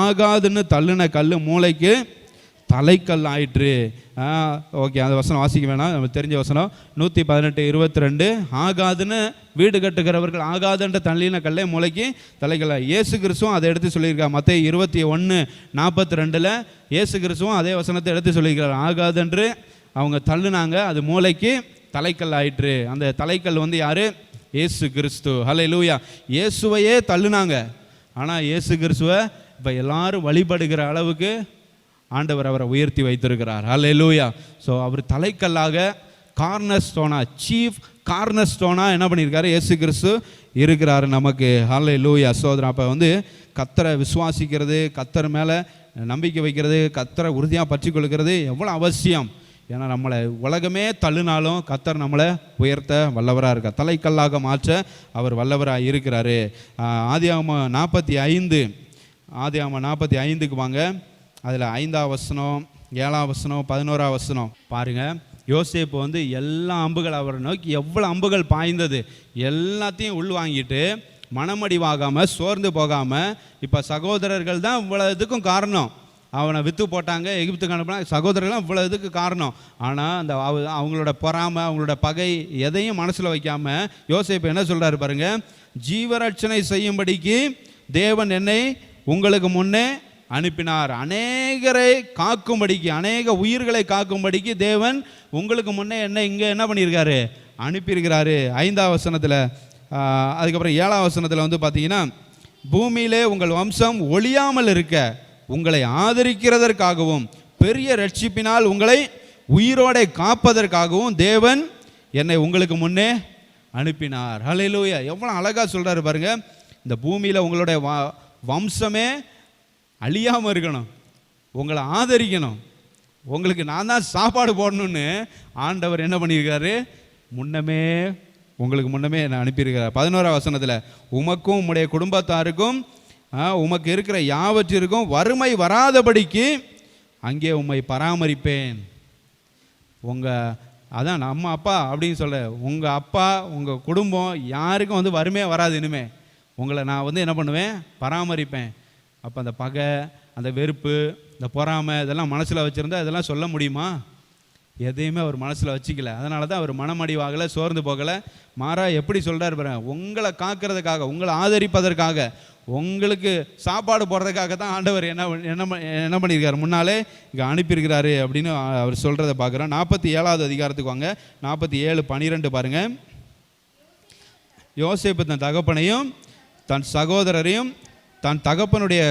ஆகாதுன்னு தள்ளுன கல் மூளைக்கு தலைக்கல் ஆயிற்று. ஓகே, அந்த வசனம் வாசிக்க வேணாம், நம்ம தெரிஞ்ச வசனம். 118:22 ஆகாதுன்னு வீடு கட்டுகிறவர்கள் ஆகாதுன்ற தள்ளின கல்லை மூளைக்கு தலைக்கல். இயேசு கிறிஸ்துவும் அதை எடுத்து சொல்லியிருக்கார். மத்தேயு 21:42 இயேசு கிறிஸ்துவும் அதே வசனத்தை எடுத்து சொல்லியிருக்கிறார். ஆகாதுன்று அவங்க தள்ளுனாங்க, அது மூளைக்கு தலைக்கல் ஆயிற்று. அந்த தலைக்கல் வந்து யாரு? இயேசு கிறிஸ்து. ஹல்லேலூயா. இயேசுவையே தள்ளுனாங்க, ஆனால் இயேசு கிறிஸ்துவை இப்போ எல்லாரும் வழிபடுகிற அளவுக்கு ஆண்டவர் அவரை உயர்த்தி வைத்திருக்கிறார். ஹல்லேலூயா. ஸோ அவர் தலைக்கல்லாக, கார்னர் ஸ்டோனா, சீஃப் கார்னர் ஸ்டோனா என்ன பண்ணியிருக்காரு, இயேசு கிறிஸ்து இருக்கிறாரு நமக்கு. ஹல்லேலூயா. சோதரன் அப்போ வந்து கர்த்தரை விசுவாசிக்கிறது, கர்த்தர் மேலே நம்பிக்கை வைக்கிறது, கர்த்தரை உறுதியாக பற்றி கொள்கிறது எவ்வளோ அவசியம். ஏன்னா நம்மளை உலகமே தள்ளுனாலும் கர்த்தர் நம்மளை உயர்த்த வல்லவராக இருக்கார், தலைக்கல்லாக மாற்ற அவர் வல்லவராக இருக்கிறாரு. ஆதியாகமம் 45 வாங்க. அதில் 5ஆம் வசனம், 7ஆம் வசனம், 11ஆம் வசனம் பாருங்கள். யோசேப்பு வந்து எல்லா அம்புகள் அவரை நோக்கி எவ்வளோ அம்புகள் பாய்ந்தது எல்லாத்தையும் உள்வாங்கிட்டு மனமடிவாகாமல் சோர்ந்து போகாமல், இப்போ சகோதரர்கள் தான் இவ்வளோ இதுக்கும் காரணம். அவனை விற்று போட்டாங்க, எகிப்துக்கு அனுப்பினாங்க. சகோதரர்கள்லாம் இவ்வளோ இதுக்கு காரணம். ஆனால் அந்த அவங்களோட பொறாமை, அவங்களோட பகை எதையும் மனசில் வைக்காமல் யோசேப்பு என்ன சொல்கிறாரு பாருங்க, ஜீவரட்சணை செய்யும்படிக்கு தேவன் என்னை உங்களுக்கு முன்னே அனுப்பினார். அநேகரை காக்கும்படிக்கு, அநேக உயிர்களை காக்கும்படிக்கு தேவன் உங்களுக்கு முன்னே என்ன இங்கே என்ன பண்ணியிருக்காரு, அனுப்பியிருக்கிறாரு. 5ஆம் வசனத்தில், அதுக்கப்புறம் 7ஆம் வசனத்தில் வந்து பார்த்தீங்கன்னா, பூமியிலே உங்கள் வம்சம் ஒழியாமல் இருக்க உங்களை ஆதரிக்கிறதற்காகவும் பெரிய ரட்சிப்பினால் உங்களை உயிரோட காப்பதற்காகவும் தேவன் என்னை உங்களுக்கு முன்னே அனுப்பினார். ஹல்லேலூயா. எவ்வளோ அழகாக சொல்கிறாரு பாருங்க. இந்த பூமியில் உங்களுடைய வம்சமே அழியாமல் இருக்கணும், உங்களை ஆதரிக்கணும், உங்களுக்கு நான் தான் சாப்பாடு போடணும்னு ஆண்டவர் என்ன பண்ணியிருக்காரு, உங்களுக்கு முன்னமே என்னை அனுப்பியிருக்கிறார். 11ஆம் வசனத்தில், உமக்கும் உம்முடைய குடும்பத்தாருக்கும் உமக்கு இருக்கிற யாவற்றிற்கும் வறுமை வராதபடிக்கு அங்கே உம்மை பராமரிப்பேன். அதான் நம்ம அப்பா அப்படின்னு சொல்ல, உங்கள் அப்பா உங்கள் குடும்பம் யாருக்கும் வந்து வறுமையாக வராது. இனிமே உங்களை நான் வந்து என்ன பண்ணுவேன், பராமரிப்பேன். அப்போ அந்த பகை, அந்த வெறுப்பு, இந்த பொறாமை இதெல்லாம் மனசில் வச்சுருந்தா இதெல்லாம் சொல்ல முடியுமா? எதையுமே அவர் மனசில் வச்சுக்கல. அதனால தான் அவர் மனமடிவாகலை, சோர்ந்து போகலை. மாறா எப்படி சொல்கிறார் பாருங்க, உங்களை காக்கிறதுக்காக, உங்களை ஆதரிப்பதற்காக, உங்களுக்கு சாப்பாடு போடுறதுக்காக தான் ஆண்டவர் என்ன பண்ணியிருக்காரு, முன்னாலே இங்கே அனுப்பியிருக்கிறாரு அப்படின்னு அவர் சொல்கிறத பார்க்குறோம். 47ஆவது அதிகாரத்துக்கு வாங்க. 47:12 பாருங்கள். யோசேப்பு தன் தகப்பனையும் தன் சகோதரரையும் தன் தகப்பனுடைய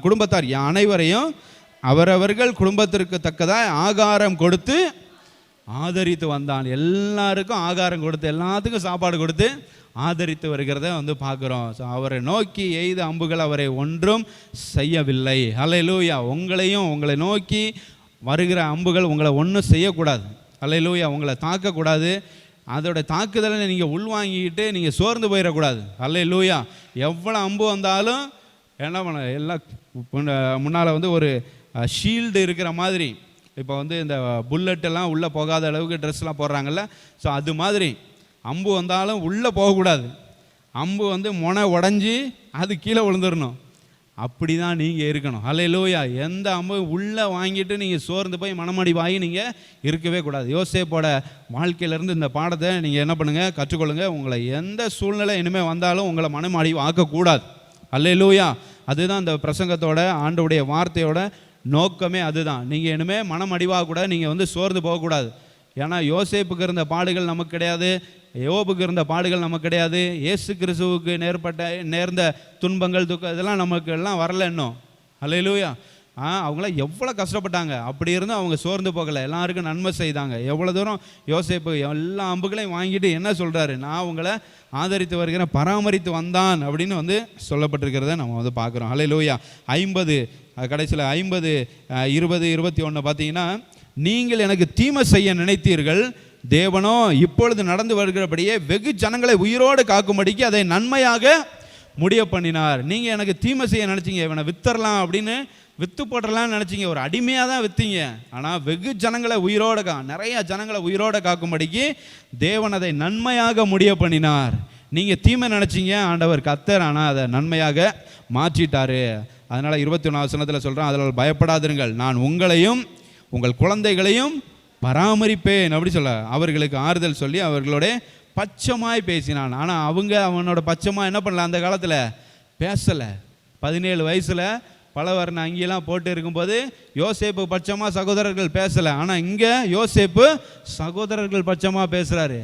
குடும்பத்தார் அனைவரையும் அவரவர்கள் குடும்பத்திற்கு தக்கதாக ஆகாரம் கொடுத்து ஆதரித்து வந்தான். எல்லாருக்கும் ஆகாரம் கொடுத்து, எல்லாத்துக்கும் சாப்பாடு கொடுத்து ஆதரித்து வருகிறத வந்து பார்க்குறோம். ஸோ அவரை நோக்கி எய்த அம்புகள் அவரை ஒன்றும் செய்யவில்லை. ஹல்லேலூயா. உங்களை நோக்கி வருகிற அம்புகள் உங்களை ஒன்றும் செய்யக்கூடாது. ஹல்லேலூயா. உங்களை தாக்கக்கூடாது. அதோட தாக்குதலை நீங்கள் உள்வாங்கிக்கிட்டு நீங்கள் சோர்ந்து போயிடக்கூடாது. ஹல்லேலூயா. எவ்வளோ அம்பு வந்தாலும் என்ன பண்ண, எல்லாம் முன்னால் வந்து ஒரு ஷீல்டு இருக்கிற மாதிரி, இப்போ வந்து இந்த புல்லட்டெல்லாம் உள்ளே போகாத அளவுக்கு ட்ரெஸ்லாம் போடுறாங்கல்ல, ஸோ அது மாதிரி அம்பு வந்தாலும் உள்ளே போகக்கூடாது. அம்பு வந்து முனை உடஞ்சி அது கீழே விழுந்துடணும். அப்படி தான் நீங்கள் இருக்கணும். ஹல்லேலூயா. எந்த அம்பு உள்ளே வாங்கிட்டு நீங்கள் சோர்ந்து போய் மனமடி வாங்கி நீங்கள் இருக்கவே கூடாது. யோசேப்போட வாழ்க்கையிலேருந்து இந்த பாடத்தை நீங்கள் என்ன பண்ணுங்கள், கற்றுக்கொள்ளுங்க. உங்களை எந்த சூழ்நிலை இனிமேல் வந்தாலும் உங்களை மனமடி ஆக்கக்கூடாது. ஹல்லேலூயா. அதுதான் இந்த பிரசங்கத்தோட, ஆண்டவுடைய வார்த்தையோட நோக்கமே அதுதான். நீங்கள் இனிமேல் மனமடிவாக கூட நீங்கள் வந்து சோர்ந்து போகக்கூடாது. ஏன்னா யோசேப்புக்கு இருந்த பாடுகள் நமக்கு கிடையாது, யோபுக்கு இருந்த பாடுகள் நமக்கு கிடையாது, இயேசு கிறிஸ்துவுக்கு நேர்ந்த துன்பங்கள், துக்கம் இதெல்லாம் நமக்கு எல்லாம் வரல இன்னும். ஹல்லேலூயா. அவங்களாம் எவ்வளோ கஷ்டப்பட்டாங்க, அப்படி இருந்தும் அவங்க சோர்ந்து போகலை, எல்லாருக்கும் நன்மை செய்தாங்க. எவ்வளோ தூரம் யோசேப்பு எல்லா அம்புகளையும் வாங்கிட்டு என்ன சொல்கிறாரு, நான் உங்களை ஆதரித்து வருகிறேன், பராமரித்து வந்தான் அப்படின்னு வந்து சொல்லப்பட்டிருக்கிறத நம்ம வந்து பார்க்குறோம். ஹல்லேலூயா. 50 கடைசியில் 50, 20, 21 பார்த்தீங்கன்னா, நீங்கள் எனக்கு தீமை செய்ய நினைத்தீர்கள், தேவனோ இப்பொழுது நடந்து வருகிறபடியே வெகு ஜனங்களை உயிரோடு காக்கும்படிக்கு அதை நன்மையாக முடிய பண்ணினார். நீங்கள் எனக்கு தீமை செய்ய நினச்சிங்க, இவனை வித்தரலாம் அப்படின்னு வித்து போட்டுடலாம்னு நினச்சிங்க, ஒரு அடிமையாக தான் விற்றீங்க. ஆனால் வெகு ஜனங்களை உயிரோடு நிறைய ஜனங்களை உயிரோடு காக்கும்படிக்கு தேவன் அதை நன்மையாக முடிய பண்ணினார். நீங்கள் தீமை நினச்சிங்க, ஆண்டவர் கர்த்தர் ஆனால் அதை நன்மையாக மாற்றிட்டாரு. அதனால் 21 வசனத்தில் சொல்கிறேன், அதில் பயப்படாதிருங்கள், நான் உங்களையும் உங்கள் குழந்தைகளையும் பராமரிப்பேன் அப்படி சொல்ல அவர்களுக்கு ஆறுதல் சொல்லி அவர்களோட பச்சமாய் பேசினான். ஆனால் அவனோட பச்சமாக என்ன பண்ணல, அந்த காலத்தில் பேசலை. 17 வயசில் பலவர்ண அங்கெல்லாம் போட்டு இருக்கும்போது யோசேப்பு பட்சமாக சகோதரர்கள் பேசலை. ஆனால் இங்கே யோசேப்பு சகோதரர்கள் பட்சமாக பேசுகிறாரு.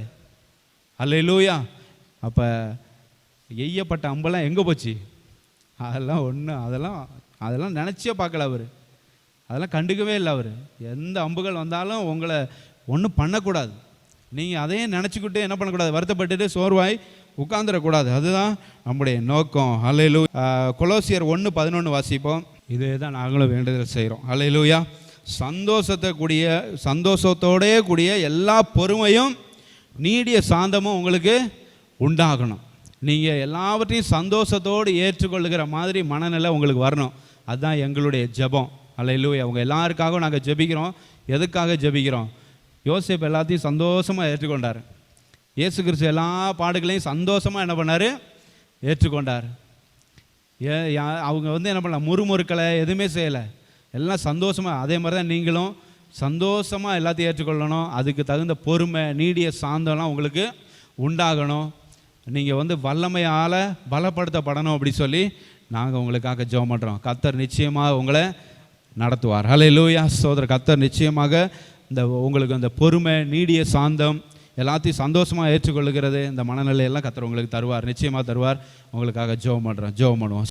ஹல்லேலூயா. அப்போ எய்யப்பட்ட அம்பெல்லாம் எங்கே போச்சு? அதெல்லாம் அதெல்லாம் நினச்சே பார்க்கல அவர், அதெல்லாம் கண்டுக்கவே இல்லை அவர். எந்த அம்புகள் வந்தாலும் உங்களை ஒன்றும் பண்ணக்கூடாது. நீங்கள் அதையும் நினச்சிக்கிட்டு என்ன பண்ணக்கூடாது, வருத்தப்பட்டுட்டு சோர்வாய் உட்கார்ந்துடக்கூடாது. அதுதான் நம்முடைய நோக்கம். ஹல்லேலூயா. கொலோசியர் 1:11 வாசிப்போம். இதே தான் நாங்களும் வேண்டுதல் செய்கிறோம். ஹல்லேலூயா. சந்தோஷத்தோடே கூடிய எல்லா பொறுமையும் நீடிய சாந்தமும் உங்களுக்கு உண்டாகணும். நீங்கள் எல்லாவற்றையும் சந்தோஷத்தோடு ஏற்றுக்கொள்ளுகிற மாதிரி மனநிலை உங்களுக்கு வரணும். அதுதான் எங்களுடைய ஜெபம். ஹல்லேலூயா. அவங்க எல்லாருக்காகவும் நாங்கள் ஜெபிக்கிறோம். எதுக்காக ஜெபிக்கிறோம்? யோசேப்பு எல்லாத்தையும் சந்தோஷமாக ஏற்றுக்கொண்டார். இயேசு கிறிஸ்து எல்லா பாடுகளையும் சந்தோஷமாக என்ன பண்ணார், ஏற்றுக்கொண்டார். அவங்க வந்து என்ன பண்ணல, முறுமுறுக்கலை, எதுவுமே செய்யலை. எல்லாம் சந்தோஷமாக, அதே மாதிரி தான் நீங்களும் சந்தோஷமாக எல்லாத்தையும் ஏற்றுக்கொள்ளணும். அதுக்கு தகுந்த பொறுமை, நீடிய சாந்தம்லாம் உங்களுக்கு உண்டாகணும். நீங்கள் வல்லமையால் பலப்படுத்தப்படணும் அப்படி சொல்லி நாங்கள் உங்களுக்காக ஜெபம் பண்ணுறோம். கர்த்தர் நிச்சயமாக உங்களை நடத்துவார். ஹல்லேலூயா. சகோதரர், கர்த்தர் நிச்சயமாக உங்களுக்கு அந்த பொறுமை, நீடிய சாந்தம், எல்லாத்தையும் சந்தோஷமாக ஏற்றுக்கொள்ளுகிறது, இந்த மனநிலையெல்லாம் கர்த்தர் உங்களுக்கு தருவார், நிச்சயமாக தருவார். உங்களுக்காக ஜெபம் பண்ணுறோம். ஜெபம் பண்ணுவோம்.